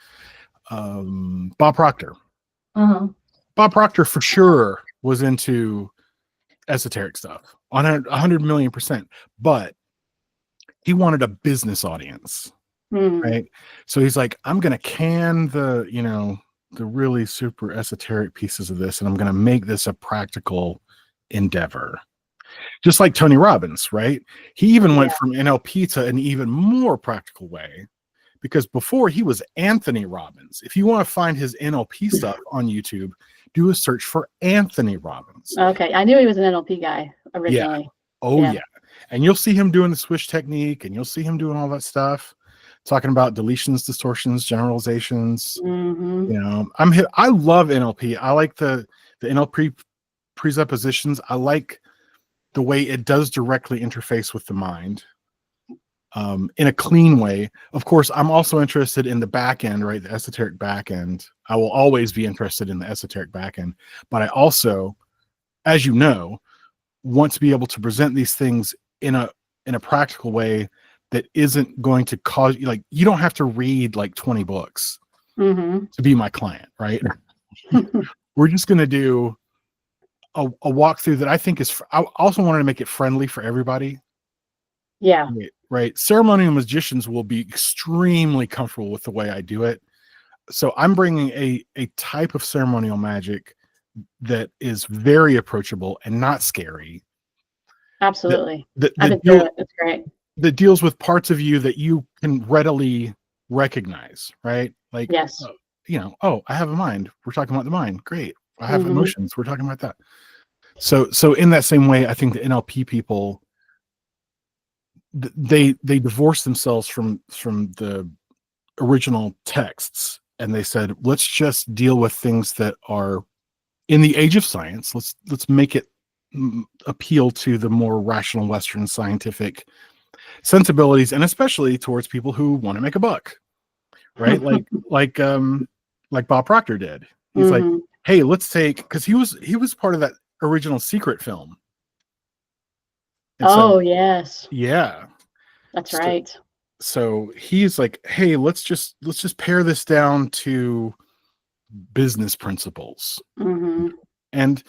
Bob Proctor. Bob Proctor for sure was into esoteric stuff on 100 million %, but he wanted a business audience, right? So he's like, I'm going to can the really super esoteric pieces of this, and I'm going to make this a practical endeavor. Just like Tony Robbins, right? He even went from NLP to an even more practical way, because before he was Anthony Robbins. If you want to find his NLP stuff on YouTube, do a search for Anthony Robbins. Okay, I knew he was an NLP guy originally. Yeah. Oh yeah. And you'll see him doing the swish technique, and you'll see him doing all that stuff, talking about deletions, distortions, generalizations. I love NLP. I like the NLP presuppositions. I like the way it does directly interface with the mind in a clean way. Of course, I'm also interested in the back end, right? The esoteric back end. I will always be interested in the esoteric back end, but I also, as you know, want to be able to present these things in a practical way that isn't going to cause you, like, you don't have to read like 20 books Mm-hmm. to be my client, right? We're just going to do a walkthrough that I think is, I also wanted to make it friendly for everybody. Yeah. Right. Ceremonial magicians will be extremely comfortable with the way I do it. So I'm bringing a type of ceremonial magic that is very approachable and not scary. Absolutely. That I've been through it. It's great. That deals with parts of you that you can readily recognize, right? Like, Yes. Oh, I have a mind. We're talking about the mind. Great. I have Mm-hmm. emotions. We're talking about that. So in that same way, I think the NLP people, they divorced themselves from the original texts, and they said, let's just deal with things that are in the age of science. Let's make it appeal to the more rational Western scientific sensibilities, and especially towards people who want to make a buck, right? like Bob Proctor did. He's like, hey, let's take, because he was part of that original Secret film. And yes. Yeah. That's right. So he's like, hey, let's just pare this down to business principles. Mm-hmm. And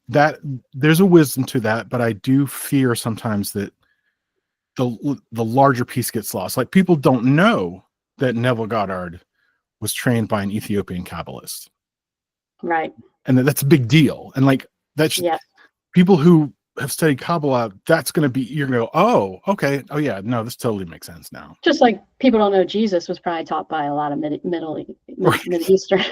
that there's a wisdom to that, but I do fear sometimes that the larger piece gets lost. Like, people don't know that Neville Goddard was trained by an Ethiopian Kabbalist. Right. And that's a big deal. And like, that's people who have studied Kabbalah, that's going to be, you're going to go, oh, okay. Oh yeah. No, this totally makes sense now. Just like people don't know Jesus was probably taught by a lot of Middle Eastern,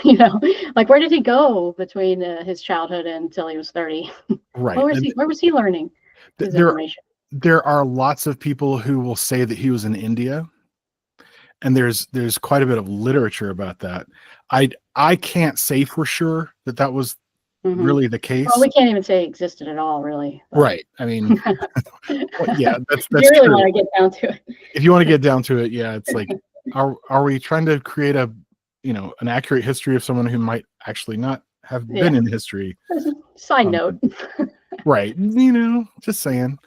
like, where did he go between his childhood until he was 30? Right. Where was he learning his information? There are lots of people who will say that he was in India, and there's quite a bit of literature about that. I can't say for sure that was really the case. Well, we can't even say it existed at all, really. But. Right. I mean, yeah, that's you really true. want to get down to it. If you want to get down to it, yeah, it's like, are we trying to create an accurate history of someone who might actually not have been in history? Side note. Right. Just saying.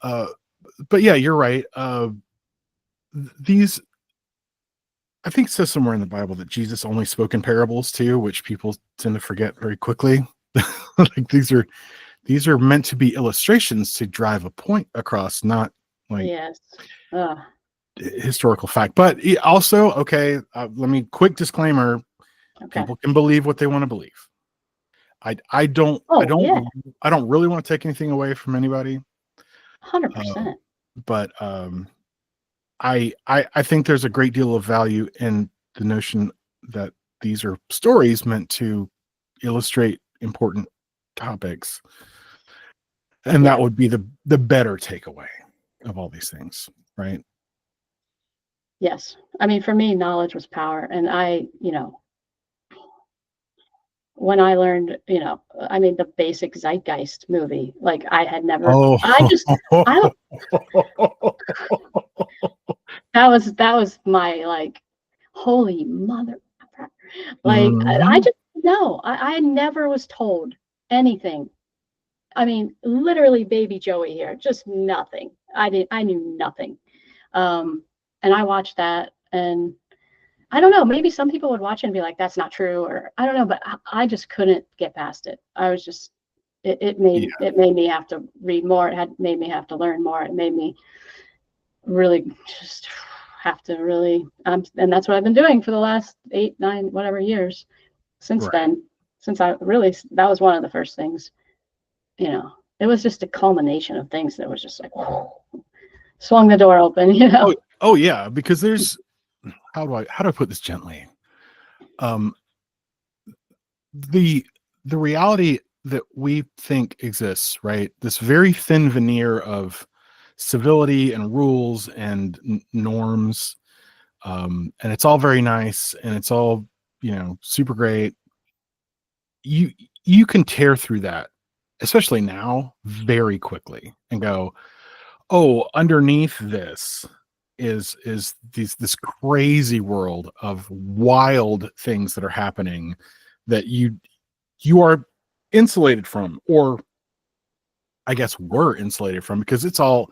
But yeah, you're right. These, I think it says somewhere in the Bible that Jesus only spoke in parables too, which people tend to forget very quickly. Like, these are meant to be illustrations to drive a point across, not like historical fact. But also, okay, let me, quick disclaimer. Okay. People can believe what they want to believe. I don't really want to take anything away from anybody. 100%. But I think there's a great deal of value in the notion that these are stories meant to illustrate important topics, and that would be the better takeaway of all these things, right? Yes. I mean, for me, knowledge was power, and when I learned, the basic Zeitgeist movie, like, I had never, that was my, like, holy mother, like, I just, no, I never was told anything. I mean, literally baby Joey here, just nothing. I knew nothing. And I watched that, and I don't know, maybe some people would watch it and be like, that's not true, or I don't know, but I just couldn't get past it. I was just, it made me have to read more. It had made me have to learn more. It made me really just have to really, and that's what I've been doing for the last 8, 9, whatever years since then. Since that was one of the first things, it was just a culmination of things that was just like, swung the door open, Oh yeah, because there's, how do I put this gently? The reality that we think exists, right? This very thin veneer of civility and rules and norms, and it's all very nice, and it's all super great. You can tear through that especially now, very quickly and go, oh, underneath this is this crazy world of wild things that are happening that you are insulated from, or I guess were insulated from, because it's all,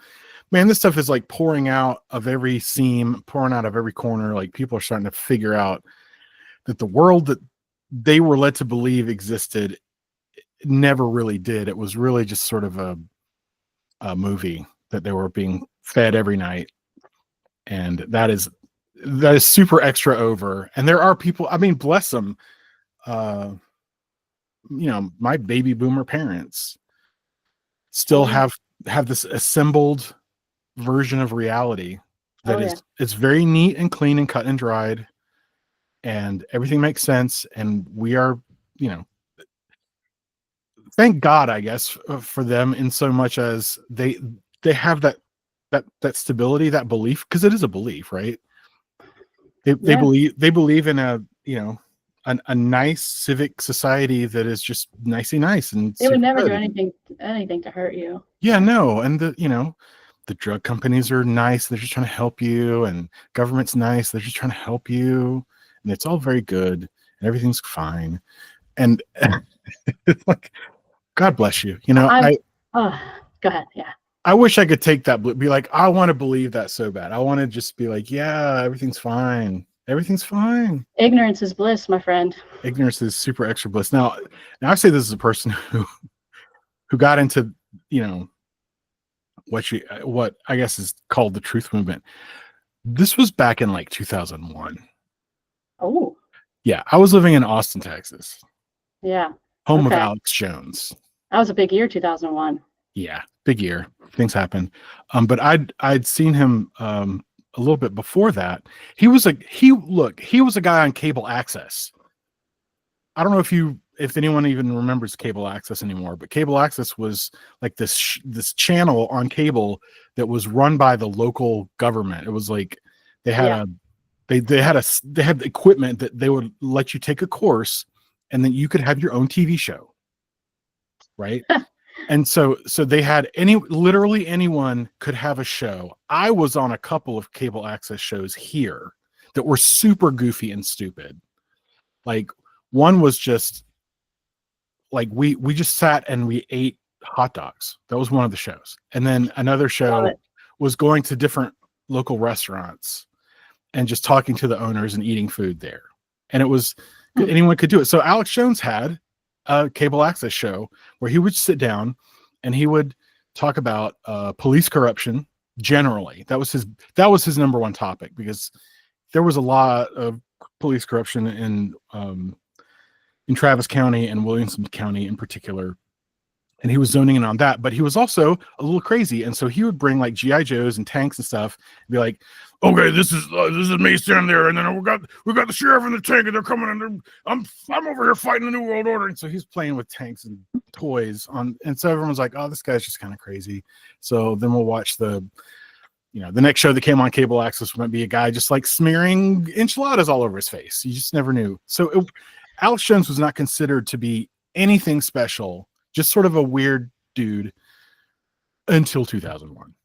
man, this stuff is like pouring out of every seam, pouring out of every corner. Like people are starting to figure out that the world that they were led to believe existed never really did. It was really just sort of a movie that they were being fed every night. And that is super extra over. And there are people, I mean, bless them, my baby boomer parents still have this assembled version of reality that is it's very neat and clean and cut and dried, and everything makes sense. And we are, thank God, I guess, for them, in so much as they have that stability, that belief, because it is a belief, right? They believe in a nice civic society that is just nicey nice, and they would never good. do anything to hurt you. Yeah, no, and the drug companies are nice, they're just trying to help you, and government's nice, they're just trying to help you, and it's all very good, and everything's fine, and it's like, God bless you. Go ahead. Yeah. I wish I could take that, be like, I want to believe that so bad. I want to just be like, yeah, everything's fine. Everything's fine. Ignorance is bliss, my friend. Ignorance is super extra bliss. Now I say this as a person who got into, what I guess is called the truth movement. This was back in like 2001. Oh. Yeah, I was living in Austin, Texas. Yeah. Home of Alex Jones. That was a big year, 2001. Yeah, big year. Things happened. But I'd seen him a little bit before that. He was a guy on cable access. I don't know if anyone even remembers cable access anymore, but cable access was like this channel on cable that was run by the local government. It was like they had they had equipment that they would let you take a course, and then you could have your own TV show, right? And so they had literally anyone could have a show. I was on a couple of cable access shows here that were super goofy and stupid. Like one was just like, we just sat and we ate hot dogs. That was one of the shows. And then another show was going to different local restaurants and just talking to the owners and eating food there. And it was, anyone could do it. So Alex Jones had a cable access show where he would sit down and he would talk about police corruption generally. That was his number one topic, because there was a lot of police corruption in Travis County and Williamson County in particular. And he was zoning in on that, but he was also a little crazy. And so he would bring like GI Joes and tanks and stuff and be like, okay, this is me standing there, and then we got the sheriff and the tank, and they're coming, and I'm over here fighting the New World Order. And so he's playing with tanks and toys and so everyone's like, oh, this guy's just kind of crazy. So then we'll watch the next show that came on cable access might be a guy just like smearing enchiladas all over his face. You just never knew. So Alex Jones was not considered to be anything special, just sort of a weird dude until 2001.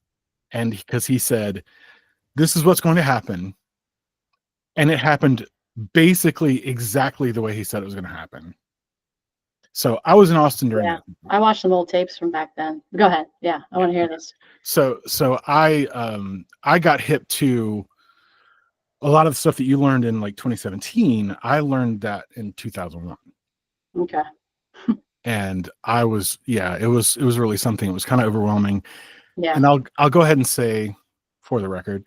And because he said, this is what's going to happen. And it happened basically exactly the way he said it was going to happen. So I was in Austin during that. I watched some old tapes from back then. Go ahead. Yeah, I want to hear this. So I got hip to a lot of the stuff that you learned in like 2017. I learned that in 2001. Okay. And I was, it was really something. It was kind of overwhelming. Yeah. And I'll go ahead and say, for the record,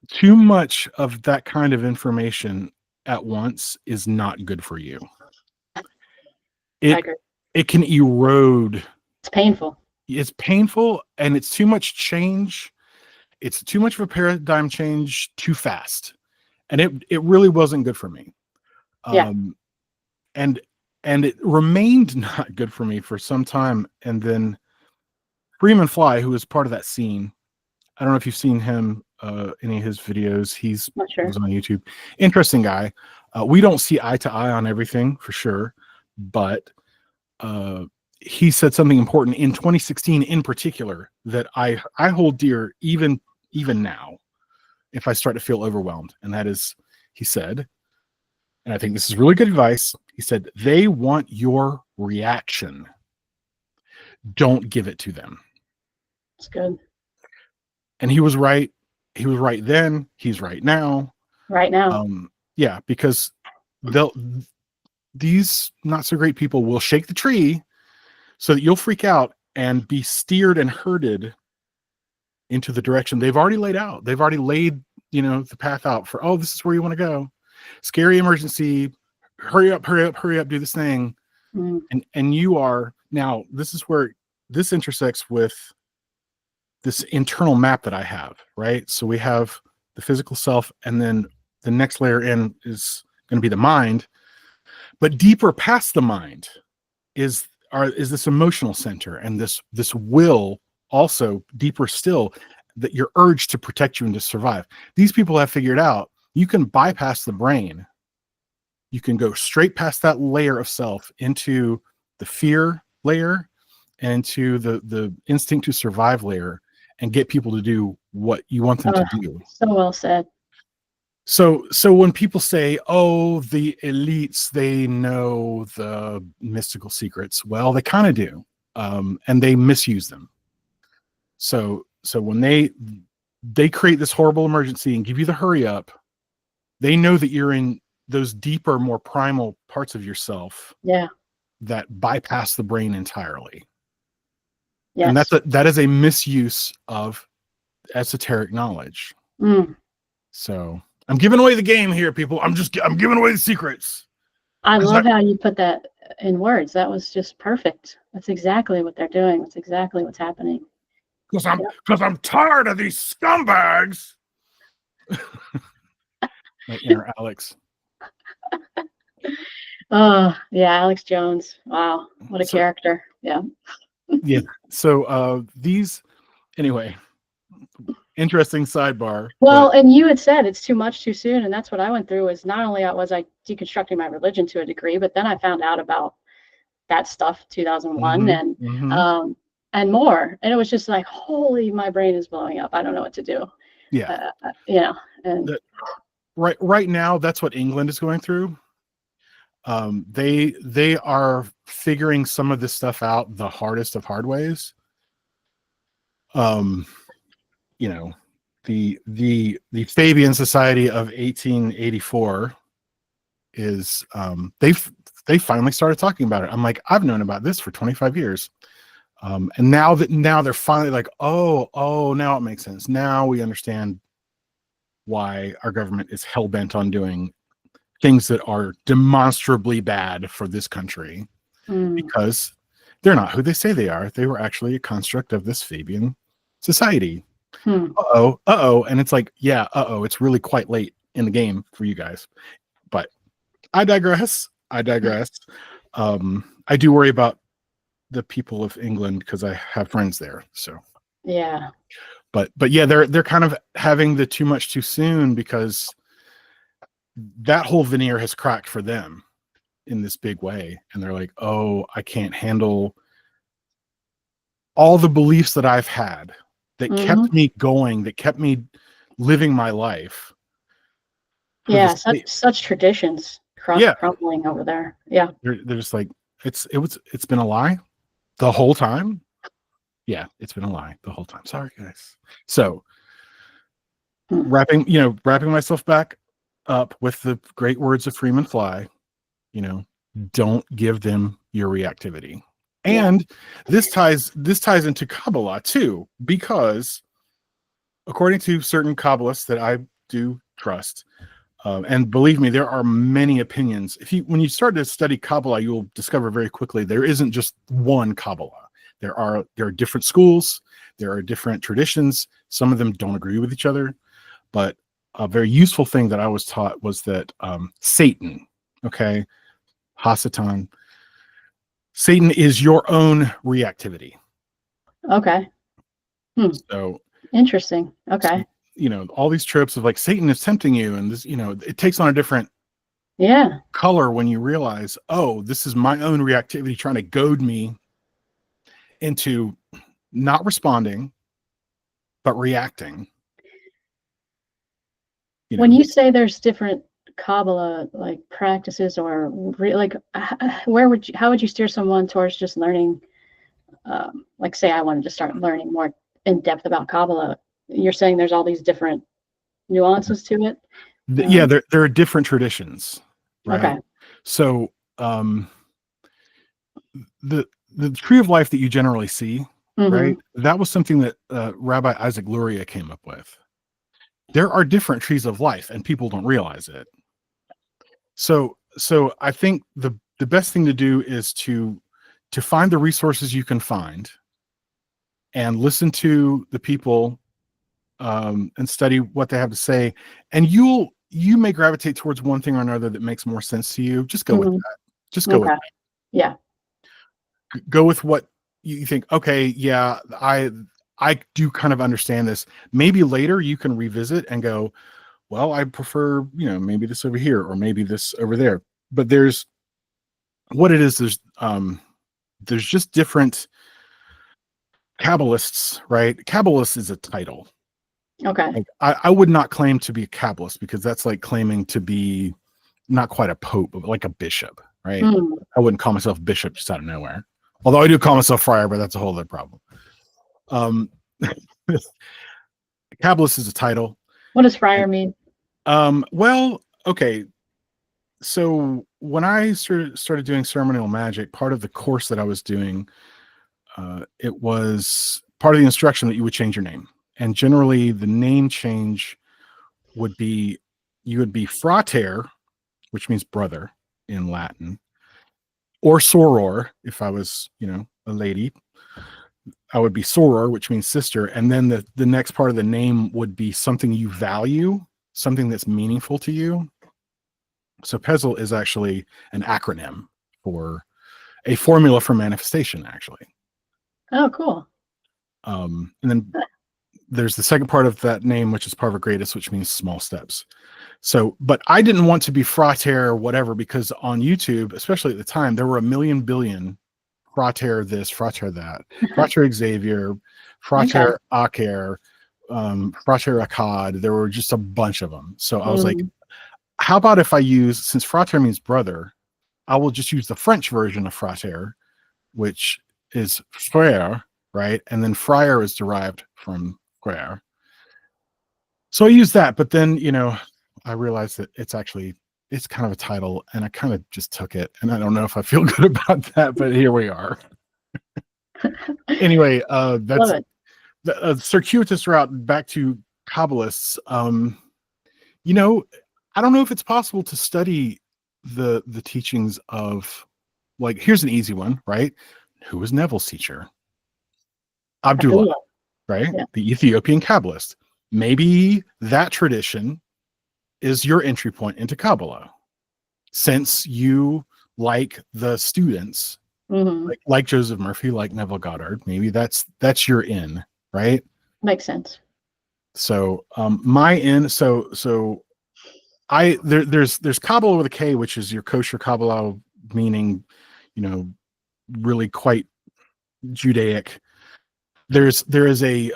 too much of that kind of information at once is not good for you. It can erode. It's painful. It's painful, and it's too much change. It's too much of a paradigm change too fast. And it really wasn't good for me. And it remained not good for me for some time. And then Freeman Fly, who was part of that scene, I don't know if you've seen him, any of his videos. He's on YouTube. Interesting guy. We don't see eye to eye on everything, for sure, but he said something important in 2016 in particular that I hold dear even now if I start to feel overwhelmed. And that is, he said, and I think this is really good advice. He said, they want your reaction. Don't give it to them. It's good. And he was right. He was right then. He's right now. Right now. Yeah, because these not so great people will shake the tree so that you'll freak out and be steered and herded into the direction they've already laid out. They've already laid, the path out for, oh, this is where you want to go. Scary emergency. Hurry up, do this thing. And you are now, this is where this intersects with this internal map that I have, right? So we have the physical self, and then the next layer in is going to be the mind. But deeper past the mind is this emotional center, and this will also deeper still, that your urge to protect you and to survive. These people have figured out you can bypass the brain. You can go straight past that layer of self into the fear layer and into the instinct to survive layer, and get people to do what you want them to do. So well said. So when people say, oh, the elites, they know the mystical secrets, well, they kind of do. And they misuse them. So when they create this horrible emergency and give you the hurry up, they know that you're in those deeper, more primal parts of yourself. Yeah. That bypass the brain entirely. Yes. And that is a misuse of esoteric knowledge. So I'm giving away the game here, people. I'm giving away the secrets. I love how you put that in words. That was just perfect. That's exactly what they're doing. That's exactly what's happening. Because I'm tired of these scumbags. My inner Alex. Oh yeah, Alex Jones. Wow, what a character. Yeah. Yeah. So anyway, interesting sidebar. Well, and you had said it's too much too soon, and that's what I went through. Is not only was I deconstructing my religion to a degree, but then I found out about that stuff 2001 and more, and it was just like, holy, my brain is blowing up. I don't know what to do. Yeah. And right now, that's what England is going through. They are figuring some of this stuff out the hardest of hard ways. The Fabian Society of 1884 is they finally started talking about it. I'm like, I've known about this for 25 years. And now they're finally like, oh, now it makes sense. Now we understand why our government is hell-bent on doing things that are demonstrably bad for this country, because they're not who they say they are. They were actually a construct of this Fabian society. Uh-oh. And it's like, yeah, it's really quite late in the game for you guys. But I digress. I do worry about the people of England because I have friends there. So yeah. But yeah, they're kind of having the too much too soon, because that whole veneer has cracked for them in this big way. And they're like, oh, I can't handle all the beliefs that I've had that kept me going, that kept me living my life. Yeah, such traditions crumbling over there. Yeah. They're just like, it's been a lie the whole time. Yeah, it's been a lie the whole time. Sorry, guys. So wrapping myself back up with the great words of Freeman Fly, don't give them your reactivity. And this ties into Kabbalah too, because according to certain Kabbalists that I do trust, and believe me, there are many opinions. When you start to study Kabbalah, you will discover very quickly there isn't just one Kabbalah. There are different schools, there are different traditions. Some of them don't agree with each other, but a very useful thing that I was taught was that Satan, Hasatan, Satan is your own reactivity. Okay. So interesting. Okay. So, all these tropes of like Satan is tempting you, and this, it takes on a different color when you realize, oh, this is my own reactivity trying to goad me into not responding, but reacting. When you say there's different Kabbalah like practices, or how would you steer someone towards just learning? Like, say I wanted to start learning more in depth about Kabbalah. You're saying there's all these different nuances to it. Yeah, there are different traditions, right? Okay. So the tree of life that you generally see, right? That was something that Rabbi Isaac Luria came up with. There are different trees of life, and people don't realize it. So I think the best thing to do is to find the resources you can find, and listen to the people, and study what they have to say, and you may gravitate towards one thing or another that makes more sense to you. Just go with that. Just go with that. Yeah. Go with what you think. Okay, yeah, I do kind of understand this. Maybe later you can revisit and go, well, I prefer, maybe this over here, or maybe this over there. But there's what it is. There's just different Kabbalists, right? Kabbalist is a title. Okay. Like, I would not claim to be a Kabbalist, because that's like claiming to be not quite a pope, but like a bishop, right? I wouldn't call myself bishop just out of nowhere. Although I do call myself friar, but that's a whole other problem. Kabbalist is a title. What does friar mean? Well, okay. So when I started doing ceremonial magic, part of the course that I was doing, it was part of the instruction that you would change your name. And generally the name change would be, you would be frater, which means brother in Latin, or soror. If I was, a lady, I would be soror, which means sister. And then the next part of the name would be something you value, something that's meaningful to you. So PEZL is actually an acronym for a formula for manifestation, actually. Oh, cool. And then there's the second part of that name, which is Parva Gradus, which means small steps. So, but I didn't want to be frater or whatever, because on YouTube, especially at the time, there were a million billion frater this, frater that, frater Xavier, frater Aker, frater Akkad. There were just a bunch of them. So I was like, how about if I use, since frater means brother, I will just use the French version of frater, which is frère, right? And then friar is derived from frère. So I use that, but then, I realized that it's kind of a title, and I kind of just took it, and I don't know if I feel good about that, but here we are. Anyway, that's the circuitous route back to Kabbalists. I don't know if it's possible to study the teachings of, like, here's an easy one, right? Who was Neville's teacher? Abdullah, right? Yeah. The Ethiopian Kabbalist. Maybe that tradition is your entry point into Kabbalah, since you like the students, like Joseph Murphy, like Neville Goddard. Maybe that's your in, right? Makes sense. So my in, so there's Kabbalah with a K, which is your kosher Kabbalah, meaning, really quite Judaic. There is a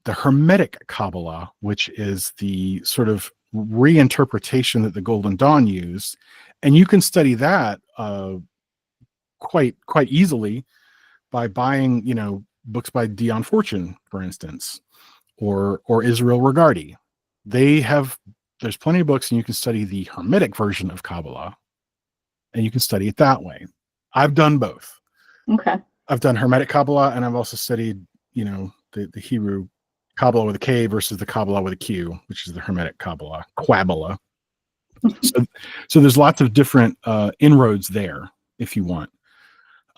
the Hermetic Kabbalah, which is the sort of reinterpretation that the Golden Dawn used, and you can study that quite easily by buying, books by Dion Fortune, for instance, or Israel Regardie. There's plenty of books, and you can study the Hermetic version of Kabbalah, and you can study it that way. I've done both. Okay. I've done Hermetic Kabbalah, and I've also studied, the Hebrew Kabbalah with a K versus the Kabbalah with a Q, which is the Hermetic Kabbalah, Quabbalah. So there's lots of different inroads there if you want.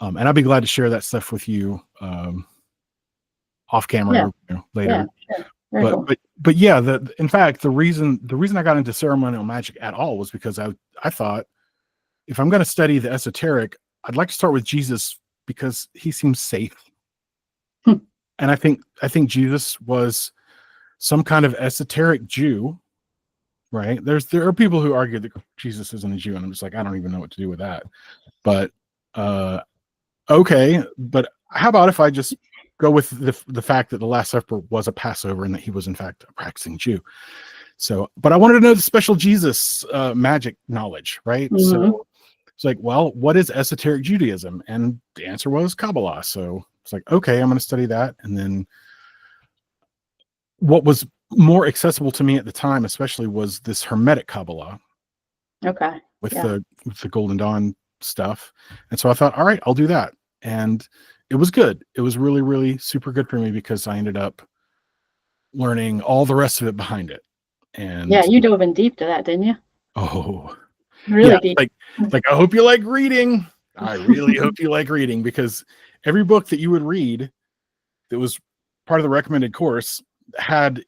And I'll be glad to share that stuff with you off camera later. Yeah, sure. But yeah, in fact, the reason I got into ceremonial magic at all was because I thought, if I'm going to study the esoteric, I'd like to start with Jesus, because he seems safe. And I think Jesus was some kind of esoteric Jew, right? There are people who argue that Jesus isn't a Jew, and I'm just like, I don't even know what to do with that. But okay, but how about if I just go with the fact that the Last Supper was a Passover and that he was in fact a practicing Jew? So, but I wanted to know the special Jesus magic knowledge, right? Mhm. So it's like, well, what is esoteric Judaism? And the answer was Kabbalah. So it's like, okay, I'm going to study that. And then what was more accessible to me at the time, especially, was this Hermetic Kabbalah Okay. with Yeah. the Golden Dawn stuff. And so I thought, all right, I'll do that. And it was good. It was really, really super good for me because I ended up learning all the rest of it behind it. And Yeah, you dove in deep to that, didn't you? oh, Really yeah, deep. like I hope you like reading. I really hope you like reading, because every book that you would read that was part of the recommended course had,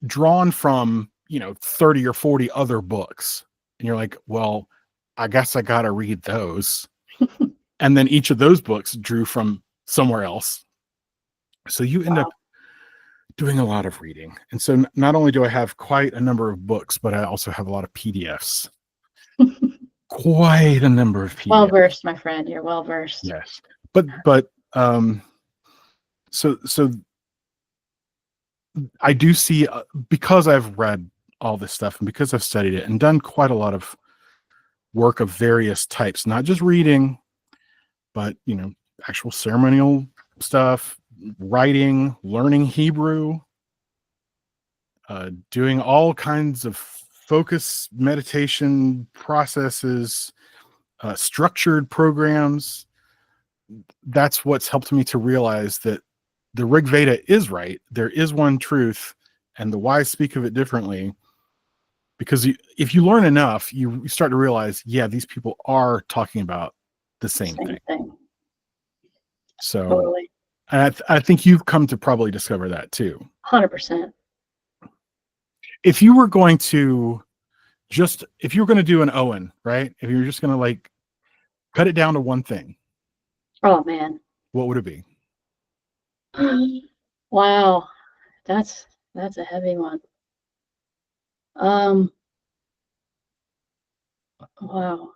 drawn from, 30 or 40 other books. And you're like, well, I guess I got to read those. And then each of those books drew from somewhere else. So you end up doing a lot of reading. And so not only do I have quite a number of books, but I also have a lot of PDFs. Quite a number of PDFs. Well versed, my friend. You're well versed. Yes. But so I do see, because I've read all this stuff and because I've studied it and done quite a lot of work of various types, not just reading, but actual ceremonial stuff, writing, learning Hebrew, doing all kinds of focus meditation processes, structured programs. That's what's helped me to realize that the Rig Veda is right. There is one truth, and the wise speak of it differently. Because if you learn enough, you start to realize, yeah, these people are talking about the same thing. So Totally. I think you've come to probably discover that too. 100%. If you were going to do an Owen, right? If you were just going to cut it down to one thing, Oh man. what would it be? Wow. That's a heavy one. Wow.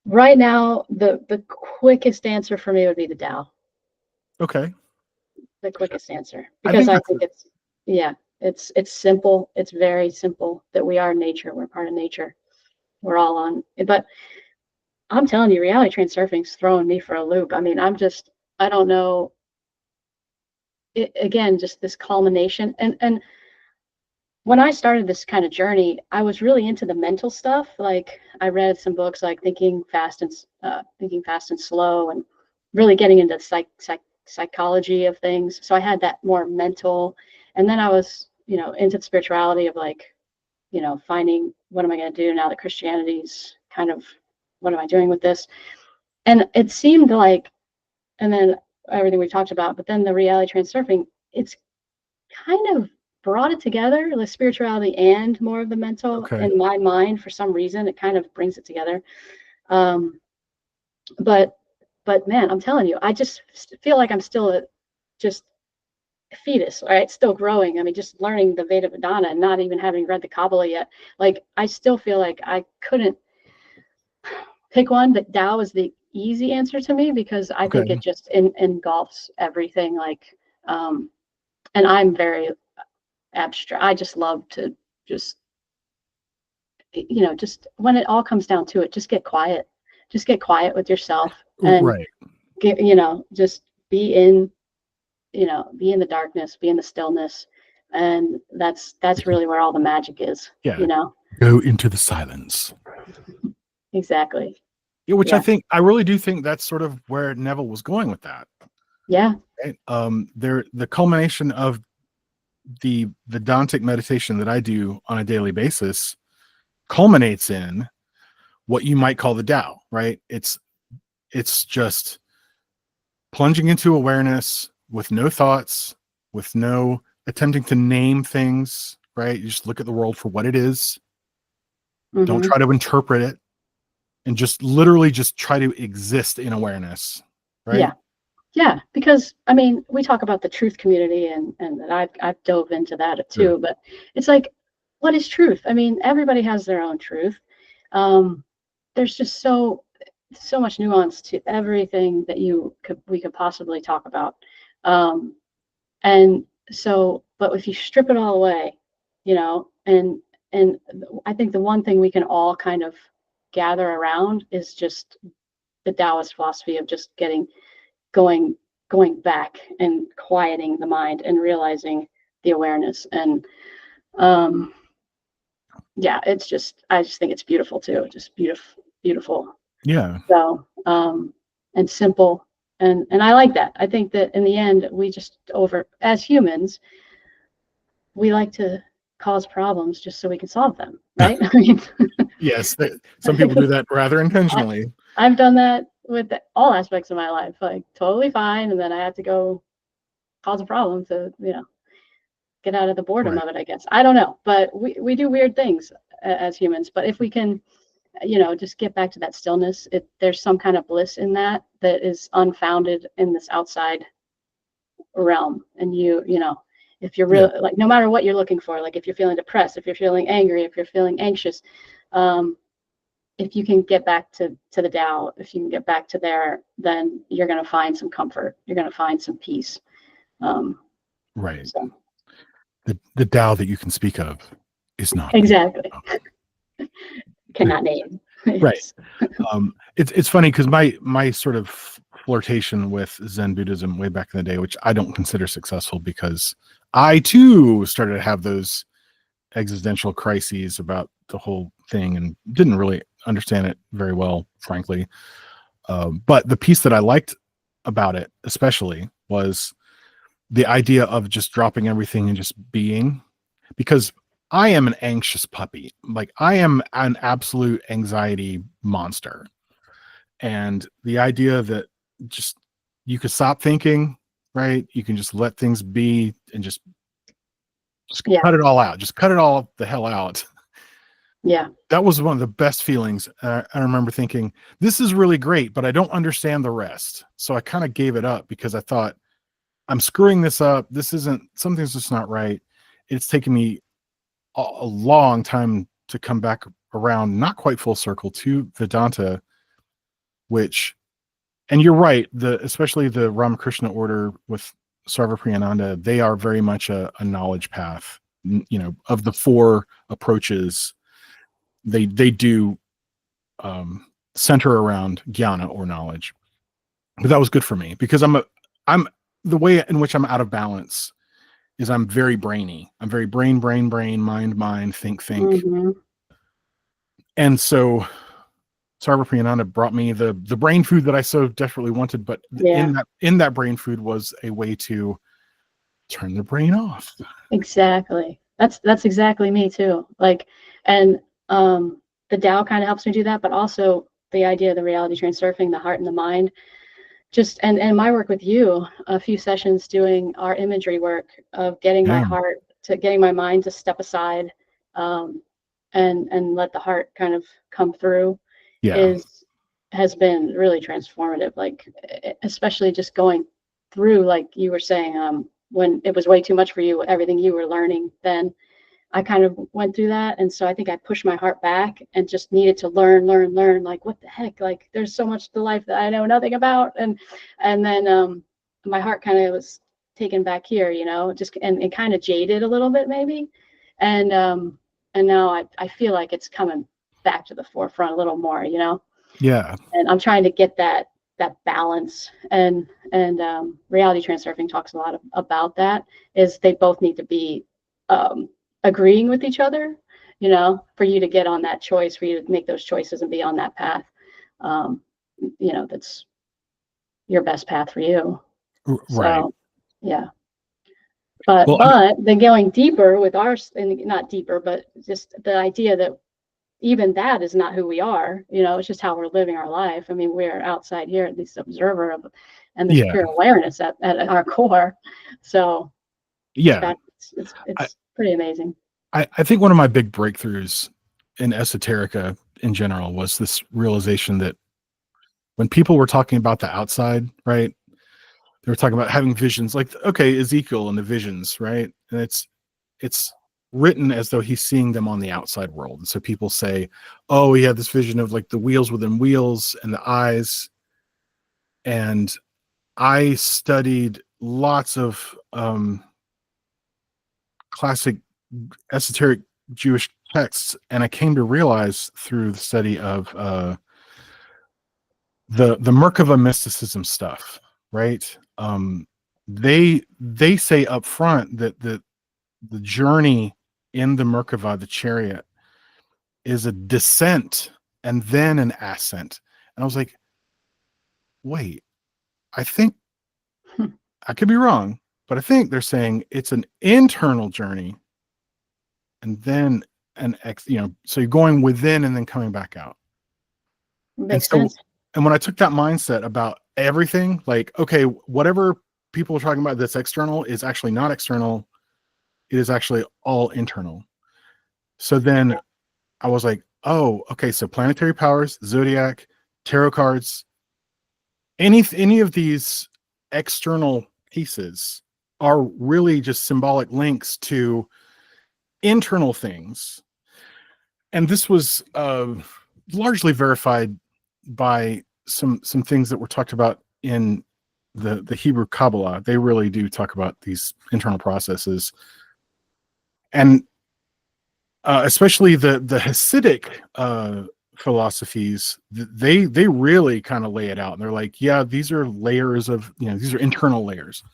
Right now, the quickest answer for me would be the Tao. Okay. The quickest answer, because I think it's simple. It's very simple that we are nature. We're part of nature. We're all on. But I'm telling you, reality transurfing's throwing me for a loop. I mean, I don't know. Again, just this culmination. And when I started this kind of journey, I was really into the mental stuff. Like I read some books like Thinking Fast and Slow, and really getting into psychology of things. So I had that more mental, and then I was, into the spirituality of finding what am I going to do now that Christianity's kind of, what am I doing with this? And it seemed like, and then everything we talked about, but then the reality transurfing, it's kind of brought it together, the spirituality and more of the mental. Okay. In my mind, for some reason, it kind of brings it together. But man, I'm telling you, I just feel like I'm still just a fetus, right? Still growing. I mean, just learning the Advaita Vedanta and not even having read the Kabbalah yet. Like, I still feel like I couldn't pick one, but Tao is the easy answer to me, because I think it just engulfs everything. And I'm very abstract. I just love to just just when it all comes down to it, just get quiet with yourself, and Right. just be in the darkness, be in the stillness, and that's really where all the magic is. Yeah. Go into the silence. Exactly. Yeah, which I really do think that's sort of where Neville was going with that. Yeah. Right? The culmination of the Dantic meditation that I do on a daily basis culminates in what you might call the Tao, right? It's just plunging into awareness with no thoughts, with no attempting to name things, right? You just look at the world for what it is. Mm-hmm. Don't try to interpret it, and just literally just try to exist in awareness, right? Yeah, because I mean, we talk about the truth community, and I've dove into that too. But it's like, what is truth? I mean, everybody has their own truth. There's so much nuance to everything that we could possibly talk about. And so, but if you strip it all away, you know, and I think the one thing we can all kind of gather around is just the Taoist philosophy of just going back and quieting the mind and realizing the awareness. And yeah, I just think it's beautiful too. Just beautiful. Yeah. So and simple. And I like that. I think that in the end, we just as humans, we like to cause problems just so we can solve them, right? I mean, yes, some people do that rather intentionally. I've done that with all aspects of my life, like totally fine, and then I had to go cause a problem to, you know, get out of the boredom of it, I guess. I don't know, but we do weird things as humans. But if we can, you know, just get back to that stillness, there's some kind of bliss in that is unfounded in this outside realm. And you know, if you're really like, no matter what you're looking for, like if you're feeling depressed, if you're feeling angry, if you're feeling anxious, if you can get back to the Tao, if you can get back to there, then you're going to find some comfort. You're going to find some peace. Right. So. The Tao that you can speak of is not exactly. Cannot name. Right. It's funny because my sort of flirtation with Zen Buddhism way back in the day, which I don't consider successful because I too started to have those existential crises about the whole thing and didn't really understand it very well, frankly. But the piece that I liked about it especially was the idea of just dropping everything and just being, because I am an anxious puppy. Like I am an absolute anxiety monster. And the idea that just you could stop thinking, right? You can just let things be and just cut it all out. Just cut it all the hell out. Yeah. That was one of the best feelings. I remember thinking, this is really great, but I don't understand the rest. So I kind of gave it up because I thought, I'm screwing this up. Something's just not right. It's taken me a long time to come back around, not quite full circle, to Vedanta, which, and you're right, especially the Ramakrishna order with Sarvapriyananda, they are very much a knowledge path. You know, of the four approaches, they do center around jnana or knowledge. But that was good for me because I'm the way in which I'm out of balance is I'm very brainy. I'm very brain, mind, think. Mm-hmm. And so Sarvapriyananda brought me the brain food that I so desperately wanted, but in that brain food was a way to turn the brain off. Exactly. That's exactly me too. Like, and the Tao kind of helps me do that, but also the idea of the reality transurfing, the heart and the mind. Just and my work with you, a few sessions doing our imagery work of getting my heart to getting my mind to step aside, and let the heart kind of come through, has been really transformative. Like especially just going through, like you were saying, when it was way too much for you, everything you were learning, then I kind of went through that. And so I think I pushed my heart back and just needed to learn, like, what the heck, like there's so much to life that I know nothing about. And then my heart kind of was taken back here, you know, just, and it kind of jaded a little bit maybe. And now I feel like it's coming back to the forefront a little more, you know? Yeah. And I'm trying to get that balance, and reality transurfing talks a lot about that, is they both need to be agreeing with each other, you know, for you to get on that choice, for you to make those choices and be on that path, you know, that's your best path for you. Right. So, yeah. But then going deeper with ours, and not deeper, but just the idea that even that is not who we are, you know, it's just how we're living our life. I mean, we're outside here, this observer of, and this pure awareness at our core. So yeah, it's pretty amazing. I think one of my big breakthroughs in esoterica in general was this realization that when people were talking about the outside, right, they were talking about having visions, like, okay, Ezekiel and the visions, right? And it's written as though he's seeing them on the outside world. And so people say, oh, he had this vision of like the wheels within wheels and the eyes. And I studied lots of classic esoteric Jewish texts, and I came to realize through the study of the Merkava mysticism stuff, right? They say up front that the journey in the Merkava, the chariot, is a descent and then an ascent. And I was like, wait, I think I could be wrong, but I think they're saying it's an internal journey and then so you're going within and then coming back out. Makes sense. And when I took that mindset about everything, like, okay, whatever people are talking about that's external is actually not external. It is actually all internal. So then I was like, oh, okay, so planetary powers, zodiac, tarot cards, any of these external pieces are really just symbolic links to internal things. And this was largely verified by some things that were talked about in the Hebrew Kabbalah. They really do talk about these internal processes. And especially the Hasidic philosophies, they really kind of lay it out. And they're like, yeah, these are layers of, these are internal layers.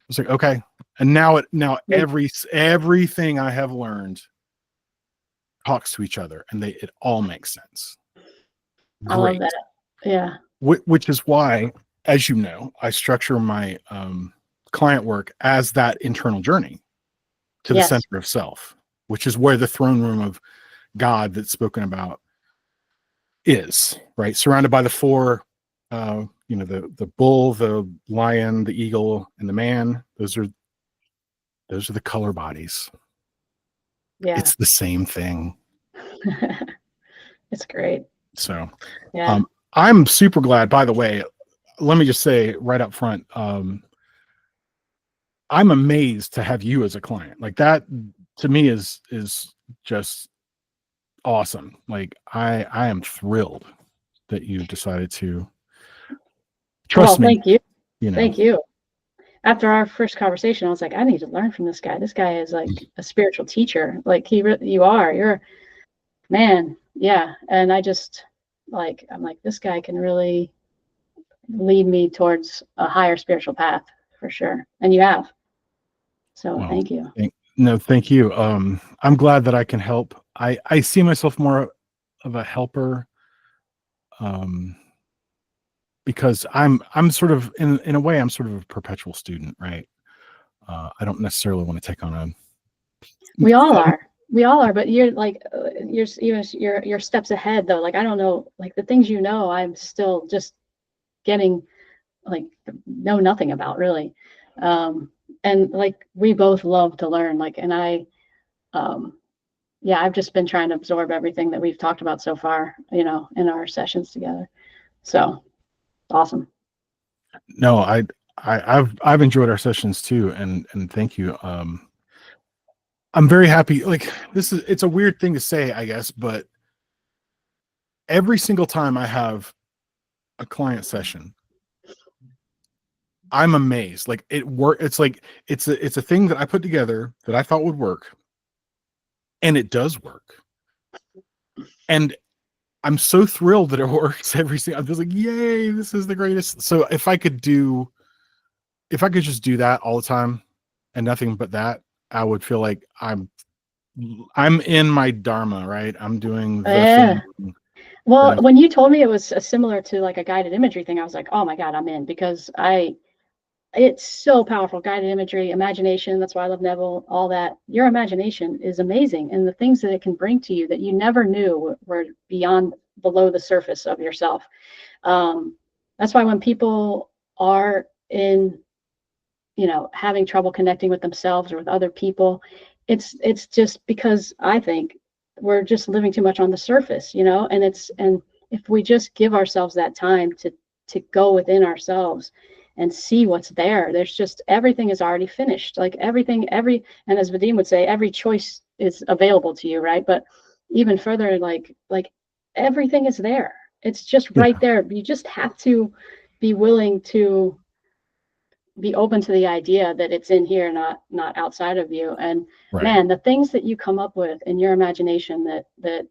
It's like, okay. And now everything I have learned talks to each other, and it all makes sense. Great. I love that. Yeah. Which is why, as you know, I structure my client work as that internal journey to the center of self, which is where the throne room of God that's spoken about is, right? Surrounded by the four, the bull, the lion, the eagle, and the man. Those are the color bodies. Yeah. It's the same thing. It's great. So I'm super glad, by the way, let me just say right up front, I'm amazed to have you as a client. Like, that to me is just awesome. Like, I am thrilled that you decided to trust me. Thank you. Thank you. After our first conversation, I was like, I need to learn from this guy. This guy is like a spiritual teacher. Like, you're man. Yeah. And I just I'm like, this guy can really lead me towards a higher spiritual path for sure. And you have. So thank you. Thank you. I'm glad that I can help. I see myself more of a helper, because I'm sort of in a way, I'm sort of a perpetual student, right? I don't necessarily want to take on we all are, but you're like, you're steps ahead though. Like, I don't know, like the things I'm still just getting, like, know nothing about really. And like, we both love to learn, like, and I've just been trying to absorb everything that we've talked about so far, in our sessions together. So awesome. No, I've enjoyed our sessions too. And thank you. I'm very happy. Like, it's a weird thing to say, I guess, but every single time I have a client session, I'm amazed. Like, it's like, it's a thing that I put together that I thought would work, and it does work. And I'm so thrilled that it works every single. I'm just like, yay, this is the greatest. So if I could just do that all the time and nothing but that, I would feel like I'm in my dharma, right? I'm doing the thing. Well, when you told me it was similar to like a guided imagery thing, I was like, oh my God, I'm in, because it's so powerful. Guided imagery, imagination. That's why I love Neville, all that. Your imagination is amazing. And the things that it can bring to you that you never knew were below the surface of yourself. That's why when people are in, having trouble connecting with themselves or with other people, it's just because I think we're just living too much on the surface, and if we just give ourselves that time to go within ourselves and see what's there. There's just, everything is already finished. Like everything, and as Vadim would say, every choice is available to you, right? But even further, like everything is there. It's just right there. You just have to be willing to be open to the idea that it's in here, not outside of you. And man, the things that you come up with in your imagination, that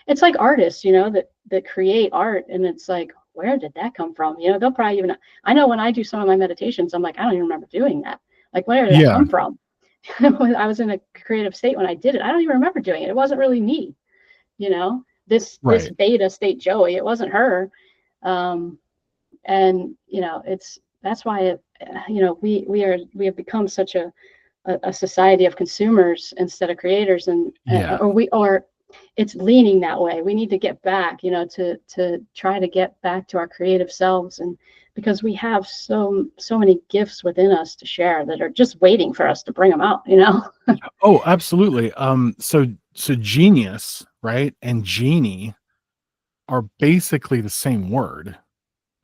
it's like artists, you know, that create art, and it's like, where did that come from? You know, they'll probably even, I know when I do some of my meditations, I'm like, I don't even remember doing that. Like, where did that come from? I was in a creative state when I did it. I don't even remember doing it. It wasn't really me, you know, this beta state Joey, it wasn't her. And you know, that's why you know, we have become such a society of consumers instead of creators, and or it's leaning that way. We need to get back, you know, to try to get back to our creative selves, and because we have so many gifts within us to share that are just waiting for us to bring them out, you know. Oh, absolutely. So genius, right, and genie are basically the same word.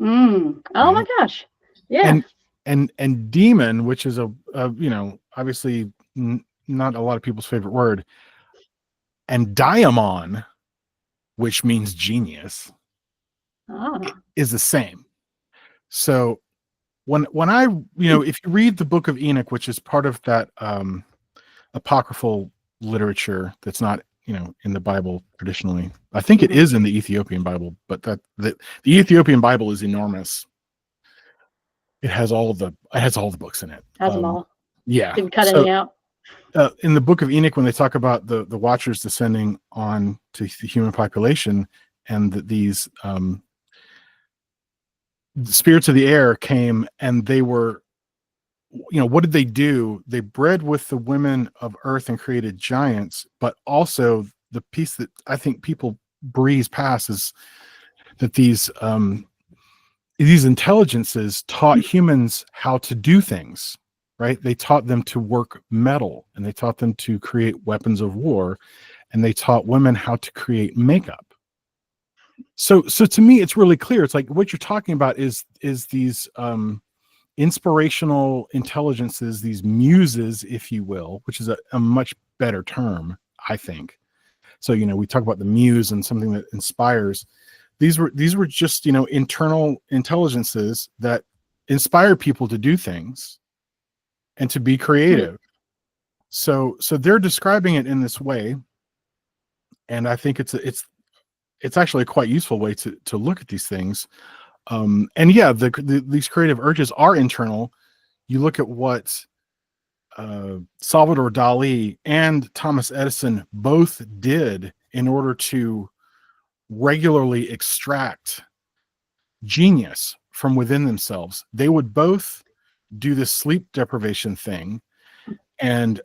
Oh my gosh. Yeah. And demon, which is a you know, obviously not a lot of people's favorite word, and daimon, which means genius, is the same. So when I, you know, if you read the Book of Enoch, which is part of that apocryphal literature that's not, you know, in the Bible traditionally, I think it is in the Ethiopian Bible, but the Ethiopian Bible is enormous. It has all the books in it. Has them all. Yeah. Didn't cut any out. In the Book of Enoch, when they talk about the Watchers descending on to the human population, and that these the spirits of the air came, and they were, you know, what did they do? They bred with the women of earth and created giants. But also the piece that I think people breeze past is that these intelligences taught humans how to do things, right? They taught them to work metal, and they taught them to create weapons of war, and they taught women how to create makeup. So to me, it's really clear. It's like what you're talking about is these inspirational intelligences, these muses, if you will, which is a much better term, I think. So, you know, we talk about the muse and something that inspires. These were just, you know, internal intelligences that inspire people to do things and to be creative. So they're describing it in this way, and I think it's actually a quite useful way to look at these things. And yeah, these creative urges are internal. You look at what Salvador Dali and Thomas Edison both did in order to regularly extract genius from within themselves. They would both do this sleep deprivation thing, and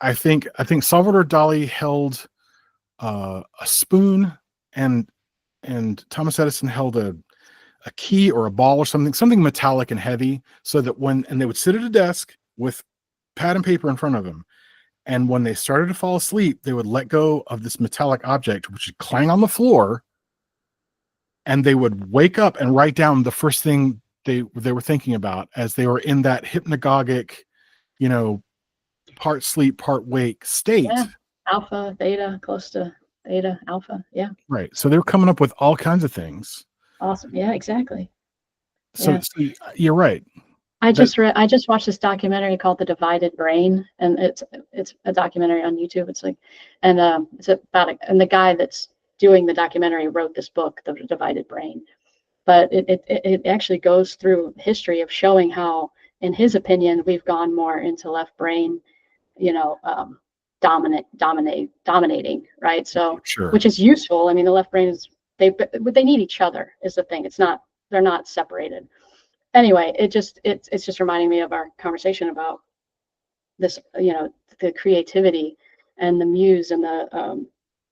I think Salvador Dali held a spoon, and Thomas Edison held a key or a ball or something metallic and heavy, so that and they would sit at a desk with pad and paper in front of them, and when they started to fall asleep, they would let go of this metallic object, which would clang on the floor, and they would wake up and write down the first thing they were thinking about as they were in that hypnagogic, you know, part sleep, part wake state. Yeah. Alpha, theta, close to theta, alpha. Yeah. Right. So they were coming up with all kinds of things. Awesome. Yeah, exactly. So you're right. I just watched this documentary called The Divided Brain, and it's a documentary on YouTube. It's like, and it's about and the guy that's doing the documentary wrote this book, The Divided Brain. But it actually goes through history of showing how, in his opinion, we've gone more into left brain, you know, dominating, right? So, sure. Which is useful. I mean, the left brain is, they need each other is the thing. They're not separated. Anyway, it's just reminding me of our conversation about this, you know, the creativity and the muse, and the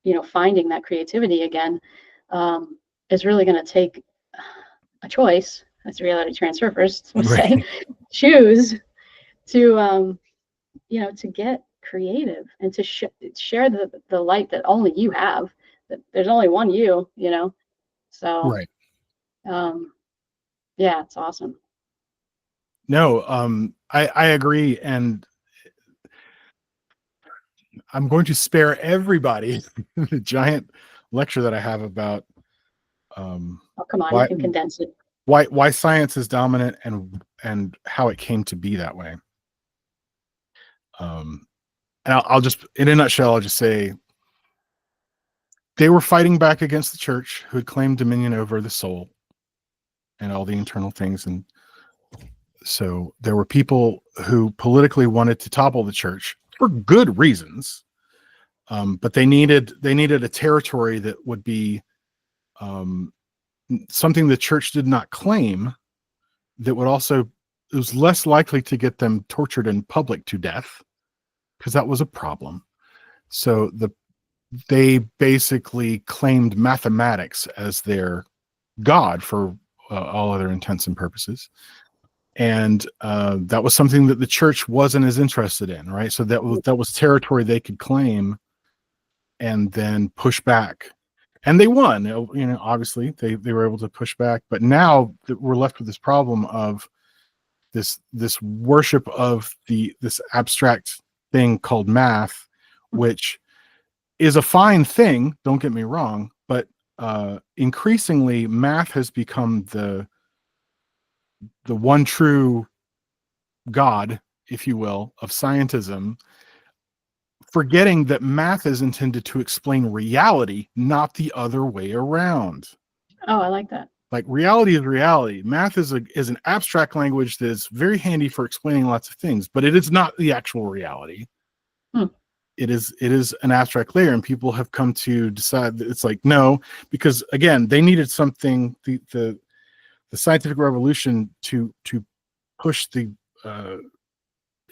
you know, finding that creativity again is really going to take a choice, as reality transurfers would say, choose to you know, to get creative and to share the light that only you have, that there's only one you know. So right. Yeah, it's awesome. No, I agree, and I'm going to spare everybody the giant lecture that I have about Oh, come on, you why can condense it. why science is dominant and how it came to be that way. And I'll just, in a nutshell, I'll just say they were fighting back against the church, who had claimed dominion over the soul and all the internal things. And so there were people who politically wanted to topple the church for good reasons, but they needed a territory that would be something the church did not claim, that would also, it was less likely to get them tortured in public to death, because that was a problem. So they basically claimed mathematics as their god for all other intents and purposes. And that was something that the church wasn't as interested in, right? So that was territory they could claim and then push back. And they won, obviously they were able to push back. But now that we're left with this problem of this worship of this abstract thing called math, which is a fine thing, don't get me wrong, but increasingly math has become the one true god, if you will, of scientism, forgetting that math is intended to explain reality, not the other way around. Oh, I like that. Like, reality is reality. Math is an abstract language that is very handy for explaining lots of things, but it is not the actual reality. It is an abstract layer, and people have come to decide that it's like, no, because again, they needed something, the scientific revolution to push the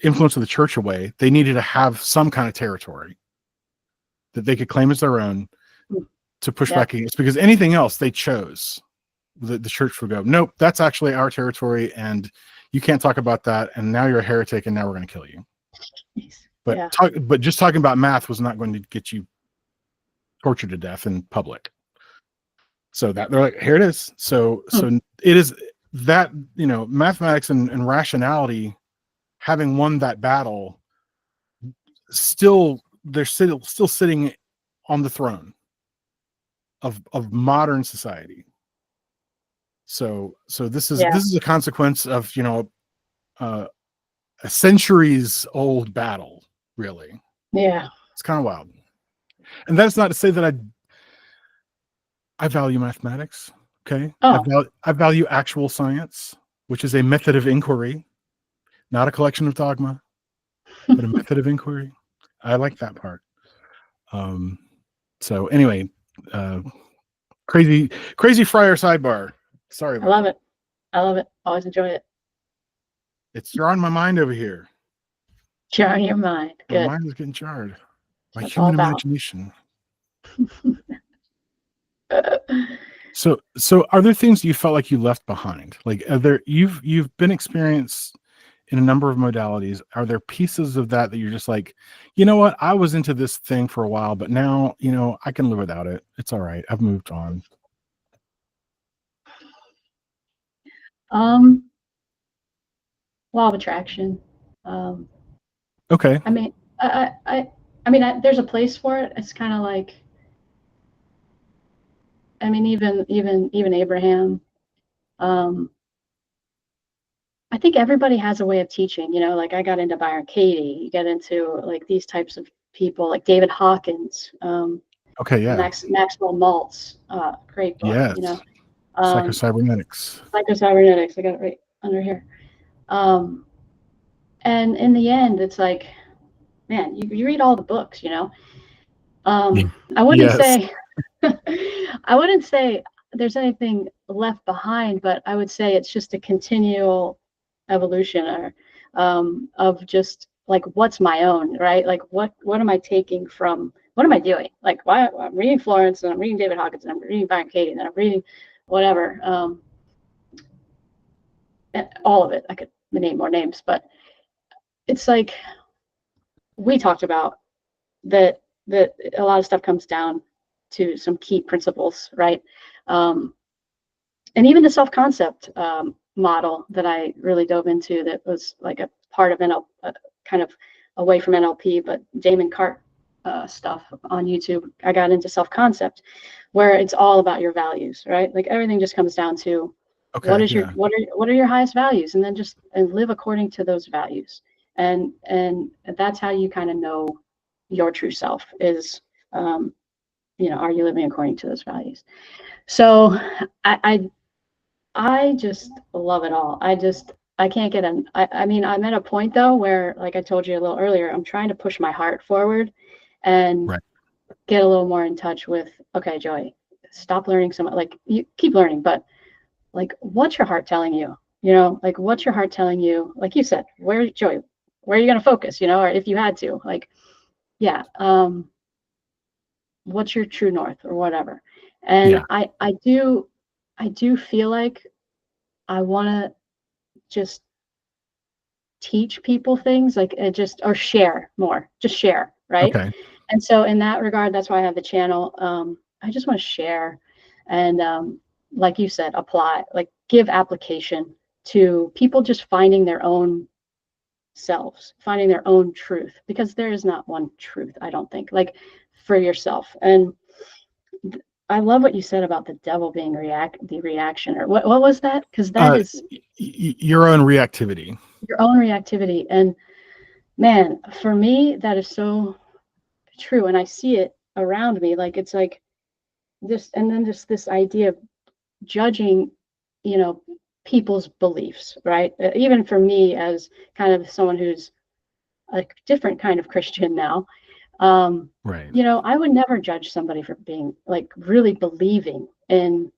influence of the church away. They needed to have some kind of territory that they could claim as their own to push back against, because anything else they chose, the church would go, nope, that's actually our territory, and you can't talk about that, and now you're a heretic, and now we're going to kill you. But but just talking about math was not going to get you tortured to death in public. So that they're like, here it is. So it is that, mathematics and rationality, having won that battle, they're still sitting on the throne of modern society. So this is a consequence of a centuries old battle, really. Yeah. It's kind of wild. And that's not to say that I value mathematics. Okay. Oh. I value actual science, which is a method of inquiry, not a collection of dogma, but a method of inquiry. I like that part. So anyway, crazy Friar sidebar. Sorry about that. I love it. Always enjoy it. It's jarring my mind over here. Jarring your mind. Good. My mind is getting jarred. My human imagination. So are there things you felt like you left behind? Like, you've been experienced in a number of modalities. Are there pieces of that you're just like, you know what, I was into this thing for a while, but now, I can live without it. It's all right. I've moved on. Law of attraction. Okay. I mean, there's a place for it. It's kind of like, I mean, even Abraham. I think everybody has a way of teaching. Like I got into Byron Katie. You get into like these types of people, like David Hawkins. Okay. Yeah. Maxwell Maltz. Great book. Yes. Psychocybernetics. I got it right under here. And in the end, it's like, man, you read all the books, I wouldn't say, I wouldn't say there's anything left behind, but I would say it's just a continual evolution or of just like, what's my own, right? Like, what am I taking from, what am I doing? Like, why I'm reading Florence, and I'm reading David Hawkins, and I'm reading Byron Katie, and then I'm reading whatever. And all of it. I could name more names, but it's like we talked about that a lot of stuff comes down to some key principles, right? even the self-concept model that I really dove into, that was like a part of kind of away from NLP, but Damon Cart stuff on YouTube. I got into self-concept, where it's all about your values, right? Like everything just comes down to what are your highest values, and then and live according to those values. And that's how you kind of know your true self is, are you living according to those values? So I just love it all. I can't get in. I mean, I'm at a point though where, like I told you a little earlier, I'm trying to push my heart forward and get a little more in touch with, okay, Joey, stop learning so much. Like, you keep learning, but like, what's your heart telling you? Like, what's your heart telling you? Like you said, Joey, where are you going to focus? Or if you had to, like, yeah, what's your true north or whatever? And I do feel like I want to just teach people things, like or share more, just share, right? Okay. And so in that regard, that's why I have the channel. I just want to share and, like you said, apply, like give application to people just finding their own selves, finding their own truth, because there is not one truth, I don't think, like for yourself. And I love what you said about the devil being the reaction, or what was that? Because that is your own reactivity. Your own reactivity. And man, for me, that is so true. And I see it around me. Like, it's like this, and then just this idea of judging, people's beliefs, right? Even for me, as kind of someone who's a different kind of Christian now, right. I would never judge somebody for being like really believing in.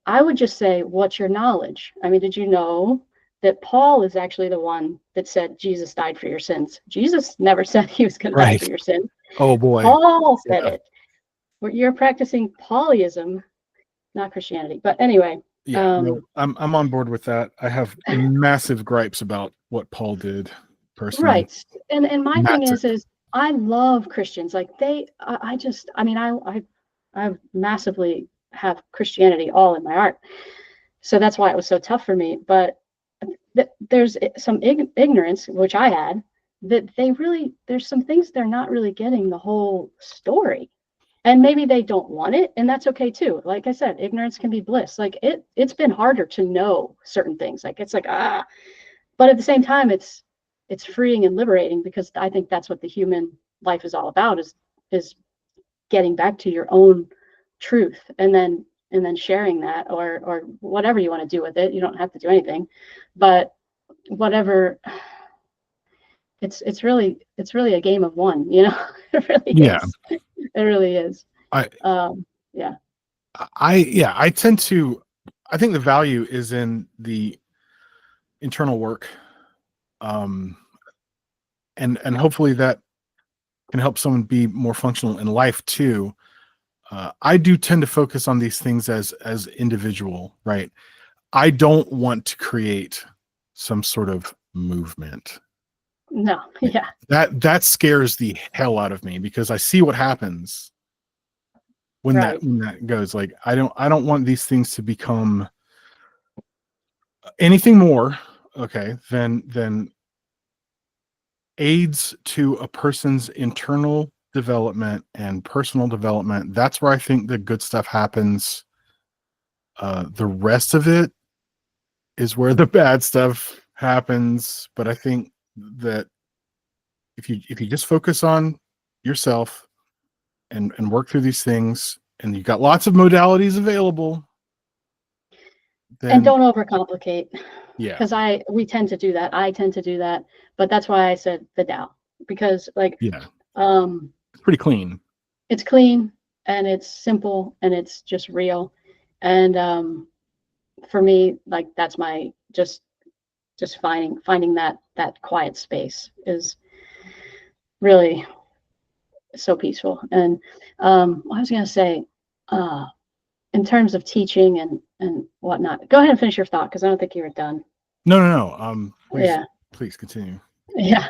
I would just say, what's your knowledge? I mean, did you know that Paul is actually the one that said Jesus died for your sins? Jesus never said he was going to die for your sins. Oh boy. Paul said it. You're practicing Paulism, not Christianity. But anyway. Yeah, no, I'm on board with that. I have massive gripes about what Paul did personally. Right. And my thing is I love Christians. Like I massively have Christianity all in my heart. So that's why it was so tough for me. But there's some ignorance, which I had, that there's some things they're not really getting the whole story. And maybe they don't want it, and that's okay too. Like I said, ignorance can be bliss. Like it's been harder to know certain things. Like it's like, but at the same time, it's freeing and liberating, because I think that's what the human life is all about, is getting back to your own truth, and then sharing that, or whatever you want to do with it. You don't have to do anything, but whatever. It's really a game of one, It really is. It really is. I tend to, I think the value is in the internal work. And hopefully that can help someone be more functional in life too. I do tend to focus on these things as individual, right? I don't want to create some sort of movement. No, yeah. That scares the hell out of me, because I see what happens when that goes. Like, I don't want these things to become anything more, than aids to a person's internal development and personal development. That's where I think the good stuff happens. The rest of it is where the bad stuff happens. But I think that if you just focus on yourself and work through these things, and you've got lots of modalities available, and don't overcomplicate. Yeah, because we tend to do that. I tend to do that, but that's why I said the Tao, because it's pretty clean. It's clean, and it's simple, and it's just real. And for me, like, that's my just finding that quiet space is really so peaceful. And I was going to say, in terms of teaching and whatnot, go ahead and finish your thought, because I don't think you were done. No. Please continue. Yeah.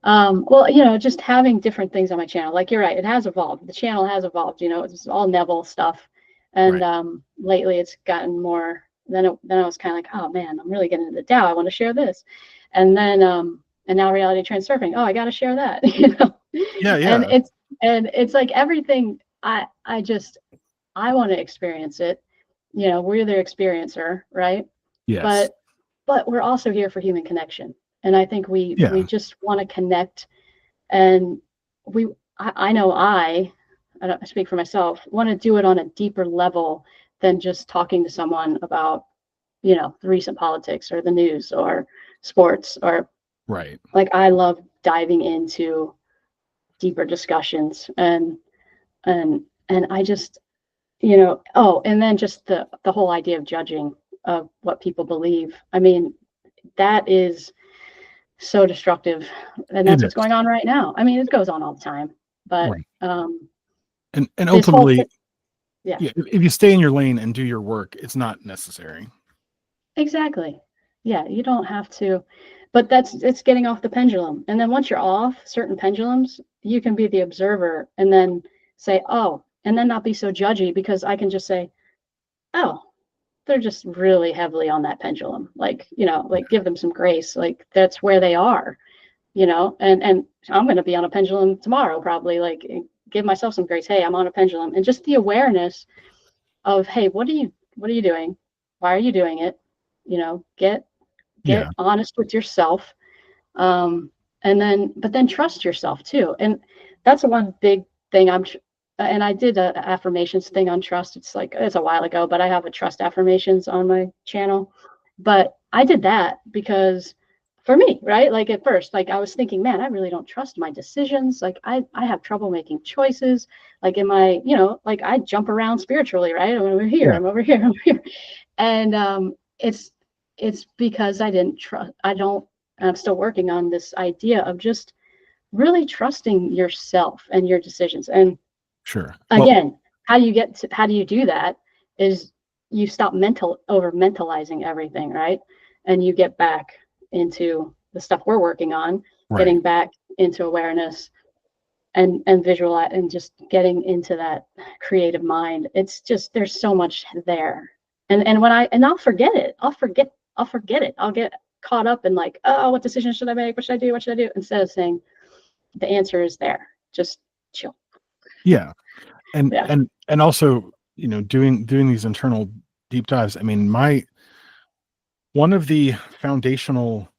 Well, just having different things on my channel. Like, you're right, it has evolved. The channel has evolved. It's all Neville stuff. And Right. lately it's gotten more, then I was kind of like, oh man, I'm really getting into the Tao. I want to share this. And then, and now reality transurfing. Oh, I got to share that, Yeah, and yeah. it's like everything I want to experience it. We're the experiencer, right? Yes. But we're also here for human connection. And I think we Yeah. just want to connect, and I know I don't speak for myself, want to do it on a deeper level than just talking to someone about, the recent politics or the news or sports, or Right. like I love diving into deeper discussions, and I just, oh, and then just the whole idea of judging of what people believe. I mean, that is so destructive, and It that's what's is. going on right now. I mean, it goes on all the time, but Right. And this whole ultimately, yeah, yeah, if you stay in your lane and do your work, it's not necessary. exactly. Yeah, you don't have to, but it's getting off the pendulum. And then once you're off certain pendulums, you can be the observer and then say, oh, and then not be so judgy, because I can just say, oh, they're just really heavily on that pendulum. Like, like give them some grace. Like that's where they are, and I'm going to be on a pendulum tomorrow, probably, like give myself some grace. Hey, I'm on a pendulum. And just the awareness of, hey, what are you doing? Why are you doing it? Get Yeah. honest with yourself, and then trust yourself too. And that's one big thing. And I did a affirmations thing on trust. It's a while ago, but I have a trust affirmations on my channel. But I did that because, for me, right, like at first, like I was thinking, man, I really don't trust my decisions. Like I have trouble making choices. Like in my, like I jump around spiritually, right? I'm over here, Yeah. I'm over here, I'm here. And it's because I didn't trust. I'm still working on this idea of just really trusting yourself and your decisions. And Sure. Well, again, how do you do that is you stop over mentalizing everything, right? And you get back into the stuff we're working on, right. getting back into awareness, and visualize, and just getting into that creative mind. It's just, there's so much there. And when I'll forget it. I'll forget it. I'll get caught up in like, oh, what decision should I make? What should I do? What should I do? Instead of saying the answer is there. Just chill. Yeah. And Yeah. and also, doing these internal deep dives. I mean, my one of the foundational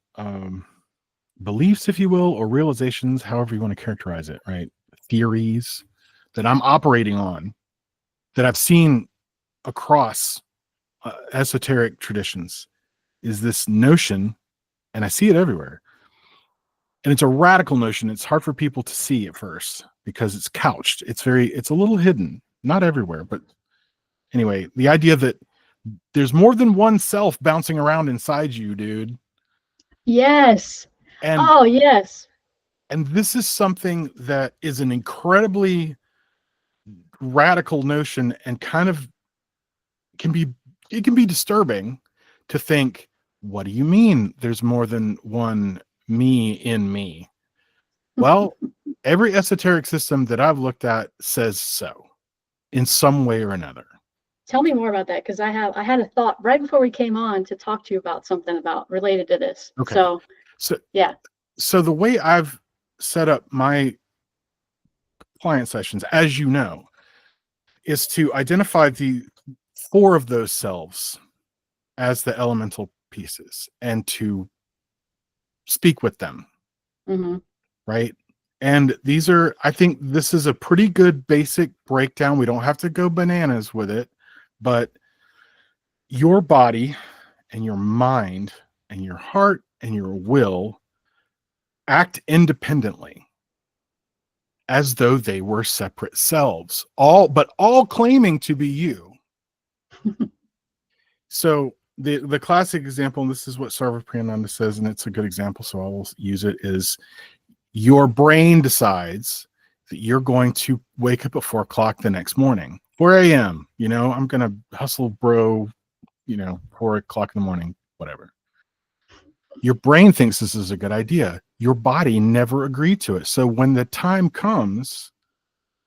beliefs, if you will, or realizations, however you want to characterize it, right? Theories that I'm operating on, that I've seen across esoteric traditions, is this notion, and I see it everywhere. And it's a radical notion. It's hard for people to see at first because it's couched. It's a little hidden, not everywhere, but anyway, the idea that there's more than one self bouncing around inside you, dude. Yes. And Oh, yes. this is something that is an incredibly radical notion, and kind of can be it can be disturbing to think, what do you mean there's more than one me in me? Well, every esoteric system that I've looked at says so in some way or another. Tell me more about that, because I had a thought right before we came on to talk to you about something about related to this. Okay. So So yeah. so the way I've set up my client sessions, as you know, is to identify the four of those selves as the elemental pieces and to speak with them, Mm-hmm. right? And I think this is a pretty good basic breakdown. We don't have to go bananas with it, but your body and your mind and your heart and your will act independently as though they were separate selves, all claiming to be you. So the classic example, and this is what Sarva Priyananda says, and it's a good example, so I will use it, is your brain decides that you're going to wake up at 4 o'clock the next morning. 4 a.m. I'm gonna hustle, bro. 4 o'clock in the morning, whatever. Your brain thinks this is a good idea. Your body never agreed to it. So when the time comes,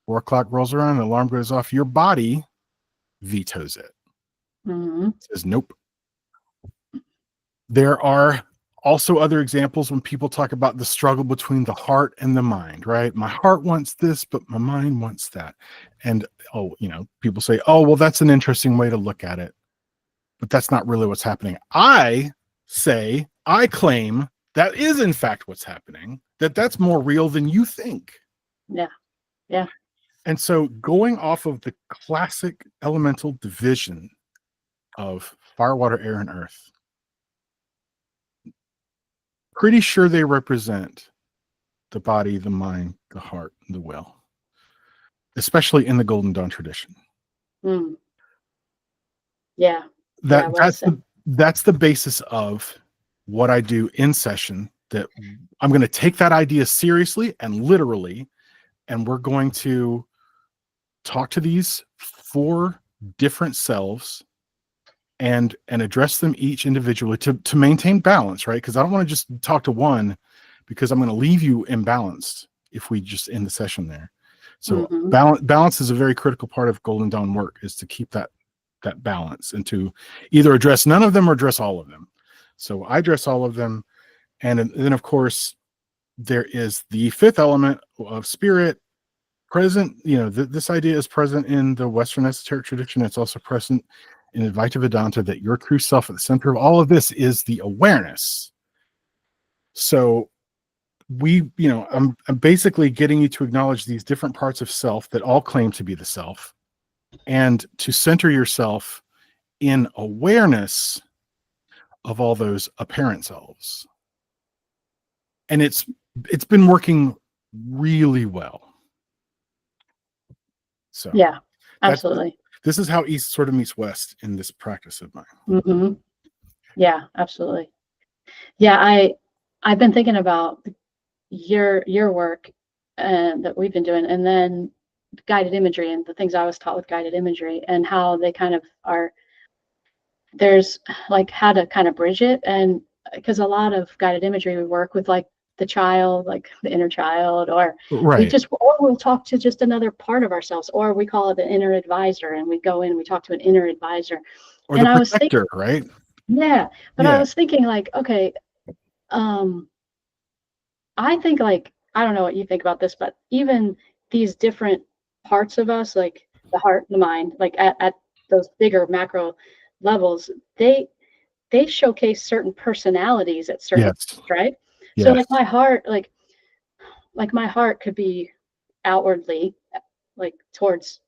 4 o'clock rolls around, the alarm goes off, your body vetoes it. Mm-hmm. Says nope. There are also other examples when people talk about the struggle between the heart and the mind, right? My heart wants this, but my mind wants that. And, people say, oh, well, that's an interesting way to look at it. But that's not really what's happening. I claim that is, in fact, what's happening, that's more real than you think. Yeah. Yeah. And so going off of the classic elemental division of fire, water, air, and earth, pretty sure they represent the body, the mind, the heart, and the will, especially in the Golden Dawn tradition. Mm. Yeah. That's the basis of what I do in session, that I'm going to take that idea seriously and literally, and we're going to talk to these 4 different selves and address them each individually to maintain balance, right? Because I don't want to just talk to one, because I'm going to leave you imbalanced if we just end the session there. So balance is a very critical part of Golden Dawn work, is to keep that balance and to either address none of them or address all of them. So I address all of them. And then, of course, there is the 5th element of spirit present. This idea is present in the Western esoteric tradition. It's also present in Advaita Vedanta, that your true self at the center of all of this is the awareness. So I'm basically getting you to acknowledge these different parts of self that all claim to be the self, and to center yourself in awareness of all those apparent selves. And it's been working really well. So yeah, absolutely. This is how East sort of meets West in this practice of mine. Mm-hmm. Yeah, absolutely. Yeah, I've been thinking about your work that we've been doing, and then guided imagery and the things I was taught with guided imagery, and how they kind of are, there's like how to kind of bridge it. And because a lot of guided imagery, we work with like the child, like the inner child, or right, we'll talk to just another part of ourselves, or we call it the inner advisor, and we go in, we talk to an inner advisor, or and the I was thinking, right? Yeah, but I was thinking like, okay, I think like, I don't know what you think about this, but even these different parts of us, like the heart, the mind, like at those bigger macro levels, they showcase certain personalities at certain Yes. right? Yes. So like my heart, like my heart could be outwardly, like towards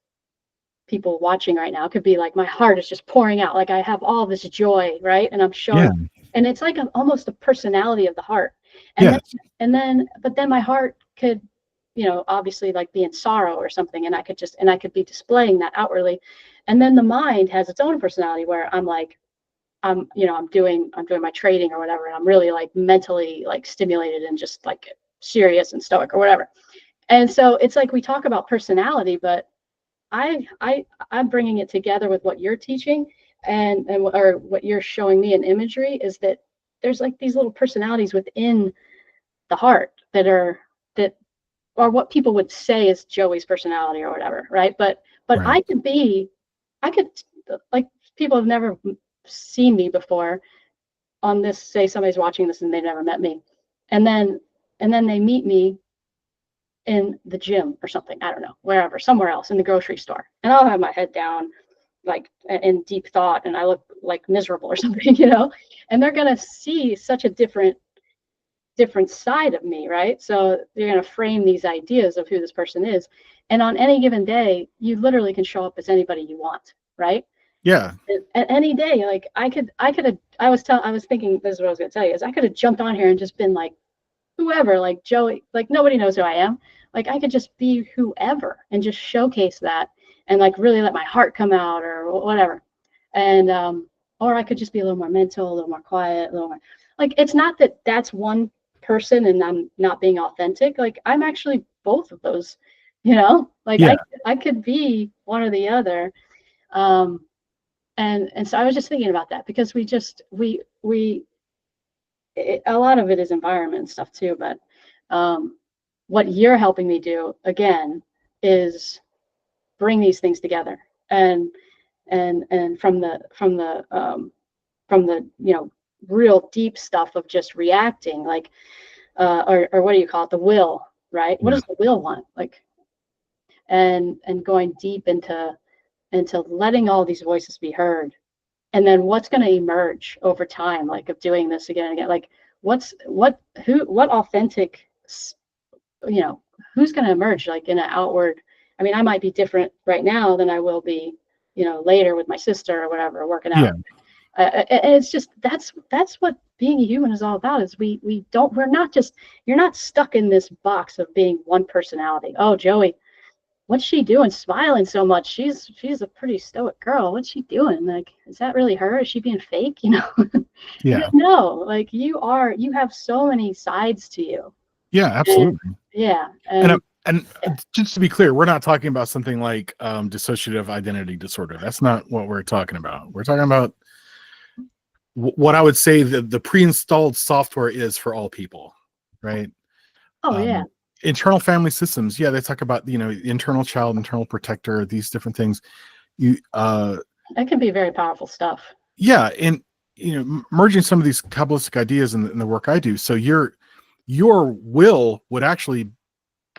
people watching right now, could be like my heart is just pouring out, like I have all this joy, right? And I'm showing, and it's like almost a personality of the heart. And but then my heart could, obviously like be in sorrow or something, and I could be displaying that outwardly. And then the mind has its own personality, where I'm like, I'm doing my trading or whatever, and I'm really like mentally like stimulated and just like serious and stoic or whatever. And so it's like we talk about personality, but I'm bringing it together with what you're teaching, and or what you're showing me in imagery, is that there's like these little personalities within the heart that are what people would say is Joey's personality or whatever, right? But right. I could like, people have never seen me before on this, say somebody's watching this and they've never met me, and then they meet me in the gym or something, I don't know, wherever, somewhere else, in the grocery store, and I'll have my head down, like in deep thought, and I look like miserable or something, and they're gonna see such a different side of me, right? So you're gonna frame these ideas of who this person is, and on any given day, you literally can show up as anybody you want, right? Yeah. At any day, like I was thinking, this is what I was gonna tell you, is I could have jumped on here and just been like whoever, like Joey, like nobody knows who I am. Like I could just be whoever and just showcase that, and like really let my heart come out or whatever. And or I could just be a little more mental, a little more quiet, a little more, like, it's not that that's one person and I'm not being authentic. Like I'm actually both of those, like I could be one or the other. And so I was just thinking about that, because a lot of it is environment and stuff too, but what you're helping me do again is bring these things together, and and from the real deep stuff of just reacting, like or what do you call it, the will, right? What does the will want, like, and going deep into letting all these voices be heard, and then what's going to emerge over time, like, of doing this again and again, like what authentic, who's going to emerge, like, in an outward. I mean, I might be different right now than I will be, later with my sister or whatever, working out. And it's just, that's what being a human is all about, is we're not just, you're not stuck in this box of being one personality. Oh, Joey, what's she doing smiling so much? She's a pretty stoic girl. What's she doing? Like, is that really her? Is she being fake? Yeah. No, like, you have so many sides to you. Yeah, absolutely. And just to be clear, we're not talking about something like dissociative identity disorder. That's not what we're talking about. We're talking about what I would say the pre-installed software is for all people, right? yeah. Internal family systems. Yeah, they talk about, internal child, internal protector, these different things. That can be very powerful stuff. Yeah, and merging some of these Kabbalistic ideas in the work I do. So your will would actually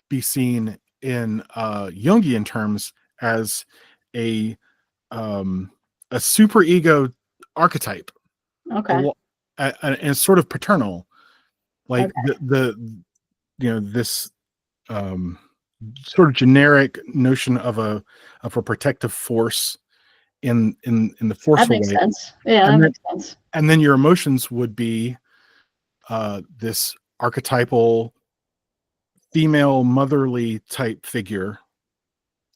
be seen in Jungian terms as a superego archetype. Okay. And sort of paternal, like this sort of generic notion of a protective force in the forceful way. That makes sense. Yeah, that makes sense. And then your emotions would be this archetypal female motherly type figure,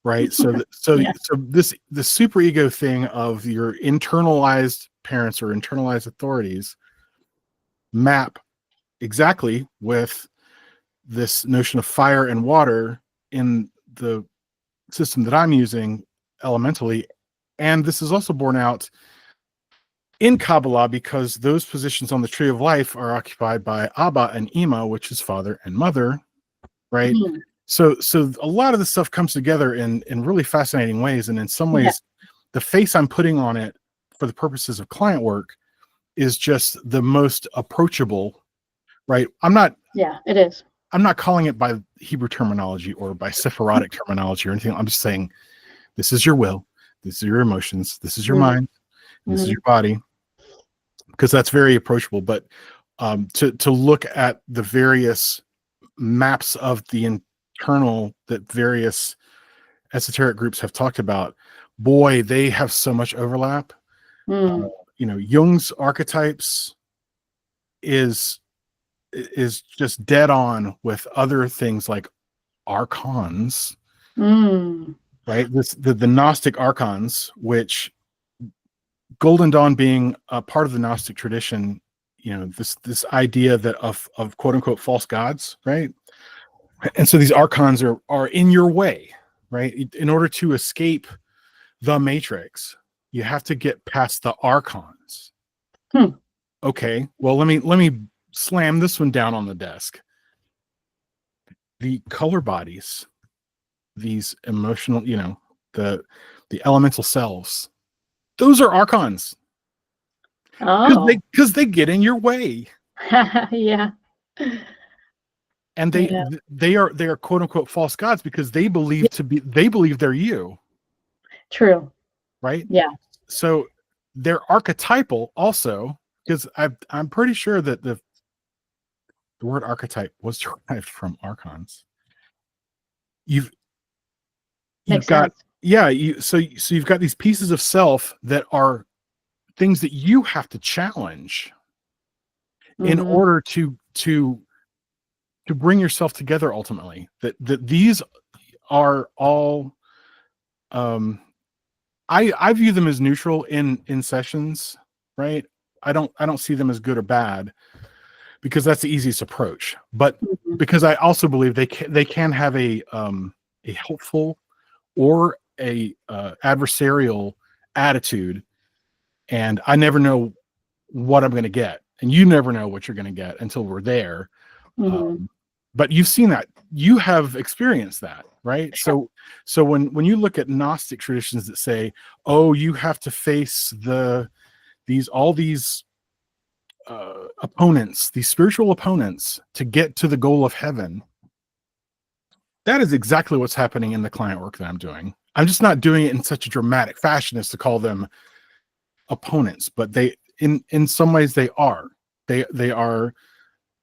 right? So this the superego thing of your internalized parents or internalized authorities map exactly with this notion of fire and water in the system that I'm using elementally. And this is also borne out in Kabbalah, because those positions on the tree of life are occupied by Abba and Ima, which is father and mother, right? Mm. So a lot of this stuff comes together in really fascinating ways. And in some ways, the face I'm putting on it for the purposes of client work is just the most approachable, right? It is. I'm not calling it by Hebrew terminology or by Sephardic terminology or anything. I'm just saying, this is your will, this is your emotions, this is your mind, this is your body, because that's very approachable. But to look at the various maps of the internal that various esoteric groups have talked about, boy, they have so much overlap. Jung's archetypes is just dead on with other things like archons, right? The Gnostic archons, which Golden Dawn being a part of the Gnostic tradition, this idea that of quote unquote false gods, right? And so these archons are in your way, right? In order to escape the matrix, you have to get past the archons. Okay, well, let me slam this one down on the desk. The color bodies, these emotional, the elemental selves, those are archons. Because they get in your way. Yeah. And they are quote unquote false gods because they believe they're you. True. Right? Yeah. So they're archetypal also, because I'm pretty sure that the word archetype was derived from archons. You've got so you've got these pieces of self that are things that you have to challenge in order to bring yourself together ultimately. That these are all I view them as neutral in sessions, right? I don't see them as good or bad, because that's the easiest approach. But because I also believe they can have a helpful or a adversarial attitude, and I never know what I'm going to get, and you never know what you're going to get until we're there. but you've seen that, you have experienced that, right? So when you look at Gnostic traditions that say, oh, you have to face all these opponents, these spiritual opponents, to get to the goal of heaven, that is exactly what's happening in the client work that I'm doing. I'm just not doing it in such a dramatic fashion as to call them opponents, but they, in some ways, they are. They are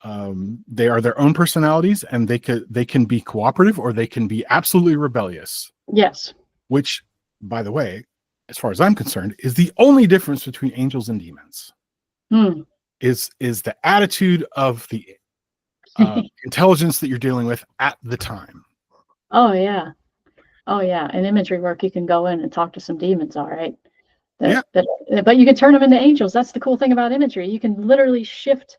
their own personalities, and they can be cooperative or they can be absolutely rebellious. Yes. Which, by the way, as far as I'm concerned, is the only difference between angels and demons. Is the attitude of the intelligence that you're dealing with at the time. Oh yeah. In imagery work, you can go in and talk to some demons, all right. But you can turn them into angels. That's the cool thing about imagery. You can literally shift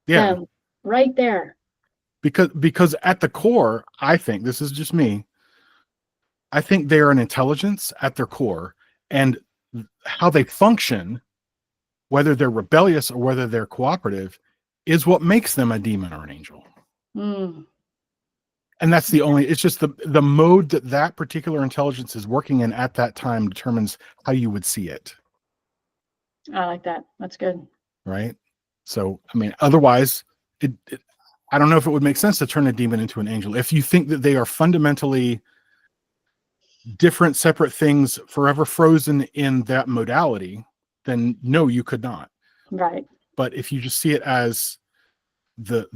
them right there. Because at the core, I think, this is just me, I think they're an intelligence at their core, and how they function, whether they're rebellious or whether they're cooperative, is what makes them a demon or an angel. And that's the only, it's just the mode that particular intelligence is working in at that time determines how you would see it. I like that. That's good. Right? So, I mean, otherwise, I don't know if it would make sense to turn a demon into an angel. If you think that they are fundamentally different, separate things forever frozen in that modality, then no, you could not. Right. But if you just see it as the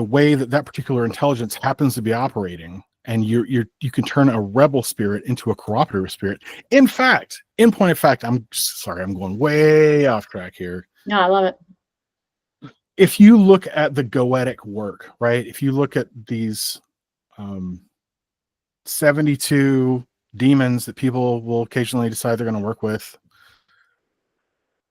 way that particular intelligence happens to be operating, and you can turn a rebel spirit into a cooperative spirit. In point of fact, I'm sorry, I'm going way off track here. No, I love it. If you look at the Goetic work, right? If you look at these 72 demons that people will occasionally decide they're going to work with,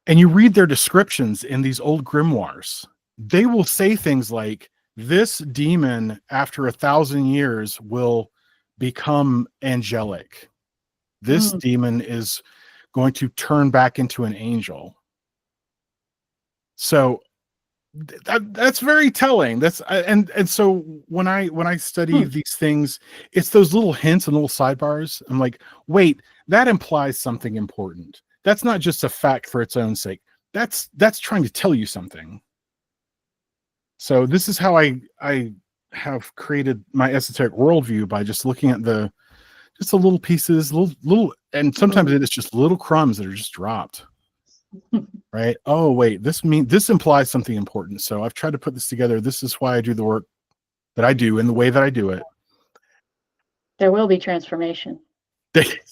and you read their descriptions in these old grimoires, they will say things like, this demon after 1,000 years will become angelic. This demon is going to turn back into an angel. So that's very telling. And so when I study these things, it's those little hints and little sidebars. I'm like, wait, that implies something important. That's not just a fact for its own sake. That's trying to tell you something. So this is how I have created my esoteric worldview, by just looking at the little pieces, little, and sometimes it's just little crumbs that are just dropped. Right? Oh, wait, this implies something important. So I've tried to put this together. This is why I do the work that I do in the way that I do it. There will be transformation.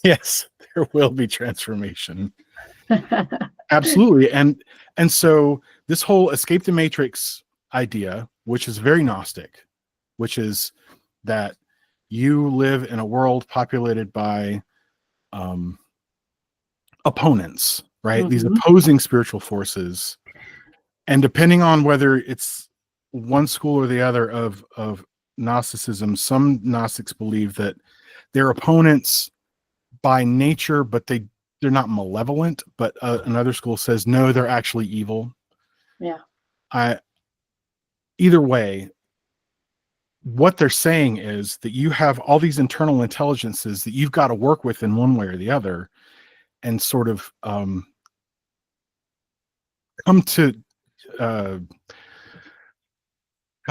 Yes, there will be transformation. Absolutely. And so this whole escape the matrix idea, which is very Gnostic, which is that you live in a world populated by opponents, right? These opposing spiritual forces. And depending on whether it's one school or the other of Gnosticism, some Gnostics believe that they're opponents by nature, but they're not malevolent. But another school says, no, they're actually evil. Yeah. Either way, what they're saying is that you have all these internal intelligences that you've got to work with in one way or the other, and sort of come to how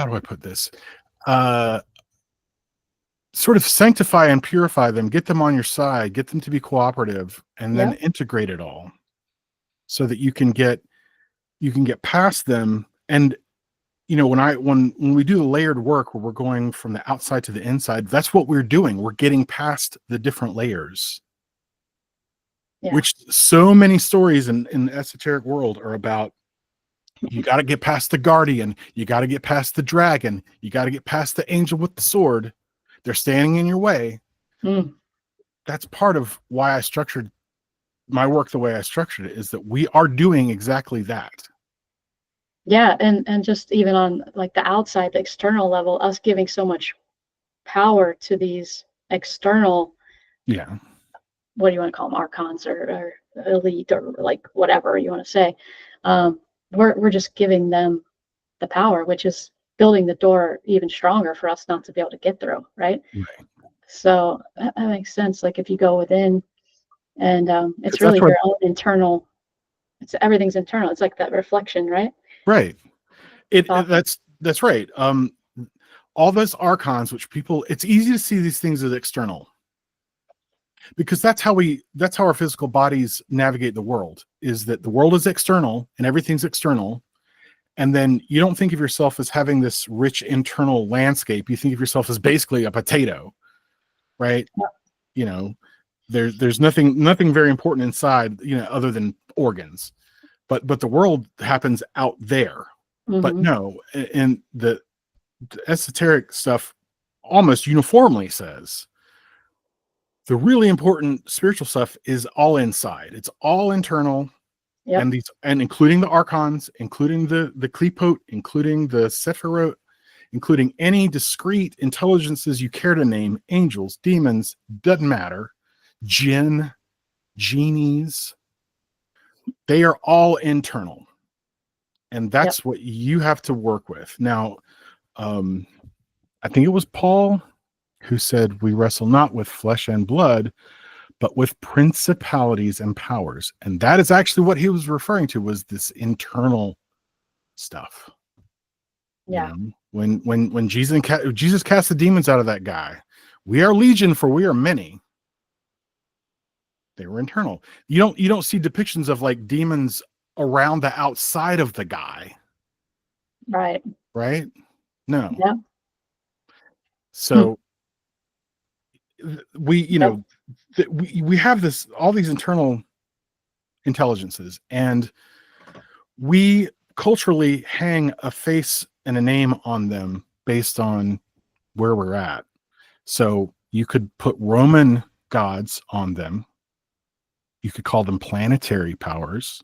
do I put this? Sort of sanctify and purify them, get them on your side, get them to be cooperative, and then integrate it all, so that you can get past them. And when we do the layered work, where we're going from the outside to the inside, that's what we're doing. We're getting past the different layers. Yeah. Which so many stories in the esoteric world are about. You got to get past the guardian. You got to get past the dragon. You got to get past the angel with the sword. They're standing in your way. That's part of why I structured my work the way I structured it, is that we are doing exactly that. Yeah, and just even on like the outside, the external level, us giving so much power to these external, what do you want to call them, archons or elite, or like whatever you want to say. We're just giving them the power, which is building the door even stronger for us not to be able to get through, right? Right. So that makes sense. Like if you go within, and it's That's really right. your own internal. Everything's internal. It's like that reflection, right? Right. Awesome. That's right. All those archons, which people, it's easy to see these things as external, because that's how our physical bodies navigate the world, is that the world is external and everything's external. And then you don't think of yourself as having this rich internal landscape. You think of yourself as basically a potato, right? Yeah. You know, there's nothing very important inside, other than organs. But the world happens out there. But no, and the esoteric stuff almost uniformly says the really important spiritual stuff is all inside. It's all internal. Yep. And including the archons, including the klipot, including the sephirot, including any discrete intelligences you care to name, angels, demons, doesn't matter, jinn, genies, they are all internal. And that's what you have to work with. Now, I think it was Paul who said, we wrestle not with flesh and blood, but with principalities and powers. And that is actually what he was referring to, was this internal stuff. Yeah. When Jesus cast the demons out of that guy, we are legion, for we are many. They were internal. You don't see depictions of like demons around the outside of the guy. Right. Right? No. Yeah. So we have all these internal intelligences, and we culturally hang a face and a name on them based on where we're at. So you could put Roman gods on them. You could call them planetary powers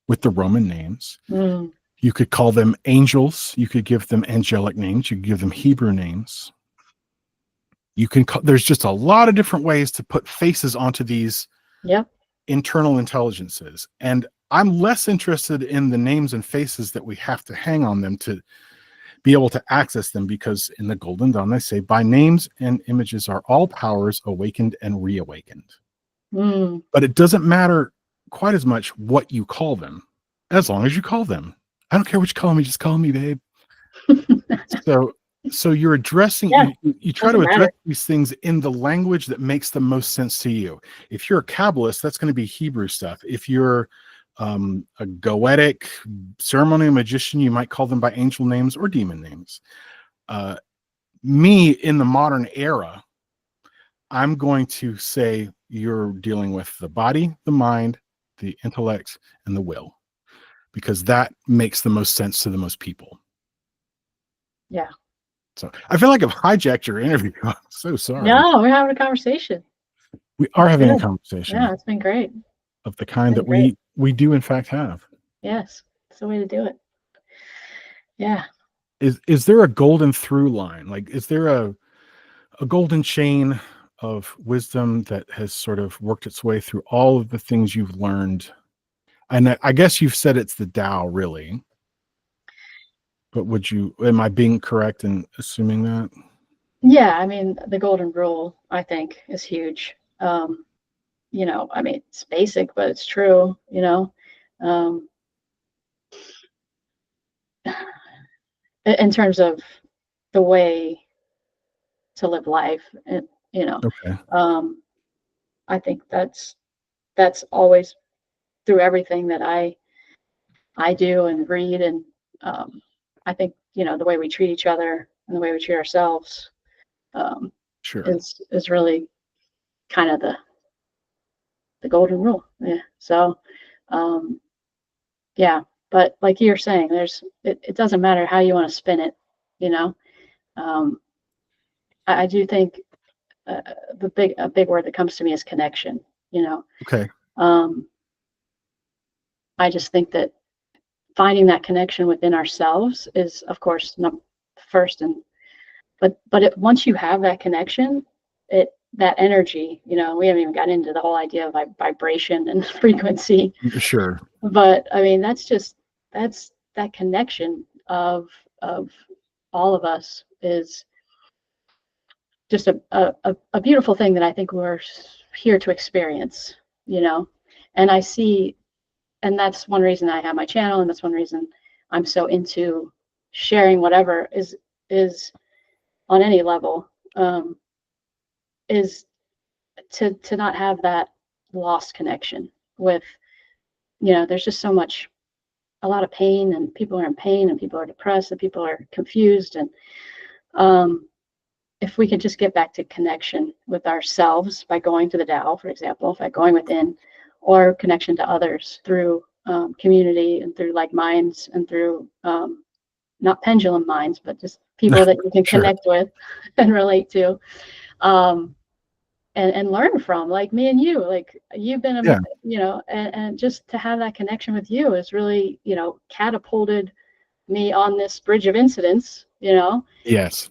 with the Roman names. You could call them angels. You could give them angelic names. You could give them Hebrew names. There's just a lot of different ways to put faces onto these internal intelligences. And I'm less interested in the names and faces that we have to hang on them to be able to access them, because in the Golden Dawn, they say, by names and images are all powers awakened and reawakened. But it doesn't matter quite as much what you call them, as long as you call them. I don't care what you call me, just call me, babe. So you're addressing, you try to address these things in the language that makes the most sense to you. If you're a Kabbalist, that's going to be Hebrew stuff. If you're a Goetic ceremonial magician, you might call them by angel names or demon names. Me, in the modern era, I'm going to say you're dealing with the body, the mind, the intellect, and the will, because that makes the most sense to the most people. Yeah. So I feel like I've hijacked your interview. I'm so sorry. No, we're having a conversation. We are having a conversation. Yeah, it's been great. Of the kind that we do in fact have. Yes, it's the way to do it. Yeah. Is there a golden through line? Like, is there a golden chain of wisdom that has sort of worked its way through all of the things you've learned? And I guess you've said it's the Tao, really. But am I being correct in assuming that? Yeah, I mean, the golden rule, I think, is huge. I mean, it's basic, but it's true, in terms of the way to live life, and Okay. I think that's always through everything that I do and read, and I think the way we treat each other and the way we treat ourselves Sure. is really kind of the golden rule. Yeah. So but like you're saying, it doesn't matter how you want to spin it, I do think a big word that comes to me is connection, Okay. I just think that finding that connection within ourselves is, of course, not first, but once you have that connection, that energy, we haven't even gotten into the whole idea of vibration and frequency. Sure. But I mean, that's that connection of all of us is just a beautiful thing that I think we're here to experience, you know. And I see, and that's one reason I have my channel, and that's one reason I'm so into sharing whatever is on any level, is to not have that lost connection with, you know, there's just so much, a lot of pain, and people are in pain, and people are depressed, and people are confused. And if we could just get back to connection with ourselves by going to the Tao, for example, by going within, or connection to others through community and through like minds, and through not pendulum minds, but just people that you can Sure. connect with and relate to, and learn from, like me and you. Like you've been, you know, and just to have that connection with you is really, you know, catapulted me on this bridge of incidents, you know. Yes.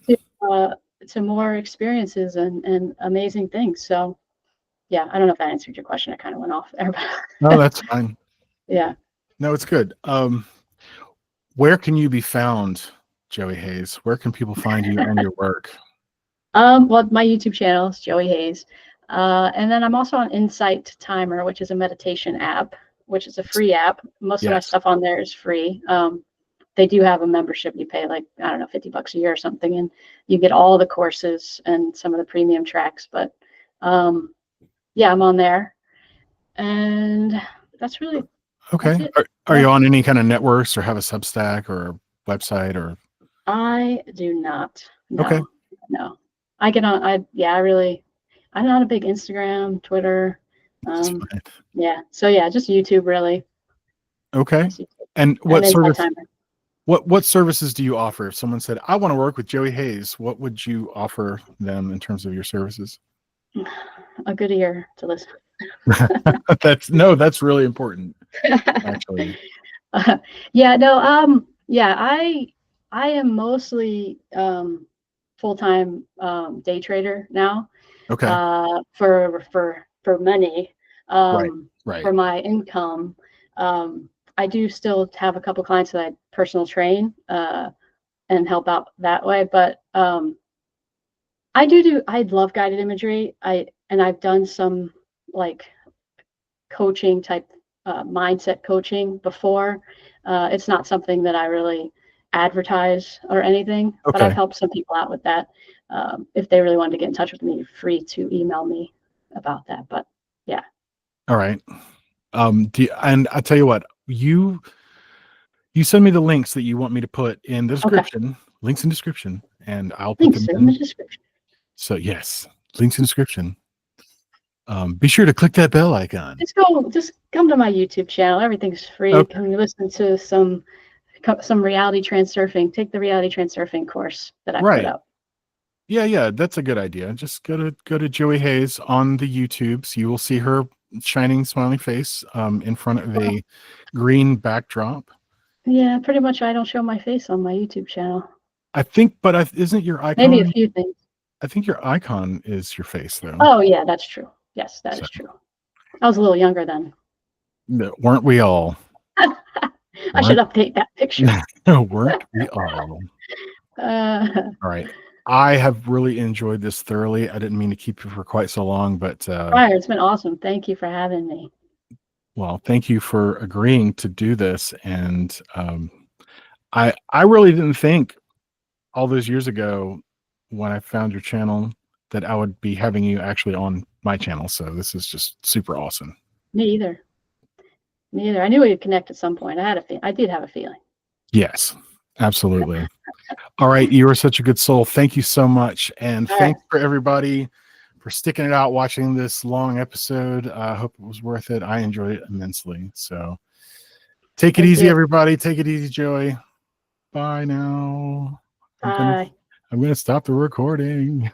To more experiences and amazing things. So yeah, I don't know if that answered your question. I kind of went off there, but No, that's fine. Yeah. No, it's good. Where can you be found, Joey Hayes? Where can people find you and your work? Well, my YouTube channel is Joey Hayes. And then I'm also on Insight Timer, which is a meditation app, which is a free app. Most of my stuff on there is free. They do have a membership. You pay like, I don't know, $50 a year or something, and you get all the courses and some of the premium tracks. But yeah, I'm on there. And that's really okay. Are you on any kind of networks, or have a Substack or website? Or I do not. No, okay. No. I get on, I'm not a big Instagram, Twitter. Yeah. So yeah, just YouTube really. Okay. And what services do you offer? If someone said, I want to work with Joey Hayes, what would you offer them in terms of your services? A good ear to listen. That's really important, actually. Yeah, no, yeah, I am mostly full-time day trader now. Okay. For money, right. for my income. I do still have a couple clients that I personal train and help out that way, but I love guided imagery. I've done some like coaching type mindset coaching before. It's not something that I really advertise or anything, but I've helped some people out with that. If they really wanted to get in touch with me, free to email me about that. But yeah. All right. And I tell you what, you send me the links that you want me to put in the description. Okay. Links in description, and I'll put them in the description. So yes, links in description. Be sure to click that bell icon. Just come to my YouTube channel. Everything's free. Okay. Come listen to some reality transurfing. Take the reality transurfing course that I put up. Yeah, that's a good idea. Just go to Joey Hayes on the YouTube, so you will see her shining smiling face in front of a green backdrop. Yeah, pretty much. I don't show my face on my YouTube channel. I think, but isn't your icon? Maybe a few things. I think your icon is your face, though. Oh yeah, that's true. Yes, that is true. I was a little younger then. Weren't we all? I should update that picture. Weren't we all? All right. I have really enjoyed this thoroughly. I didn't mean to keep you for quite so long, but it's been awesome. Thank you for having me. Well, thank you for agreeing to do this. And I really didn't think all those years ago when I found your channel that I would be having you actually on my channel. So this is just super awesome. Me either. I knew we would connect at some point. I did have a feeling. Yes, absolutely. All right. You are such a good soul. Thank you so much. And thanks for everybody for sticking it out, watching this long episode. I hope it was worth it. I enjoyed it immensely. So take it easy, everybody. Take it easy, Joey. Bye now. Bye. I'm going to stop the recording.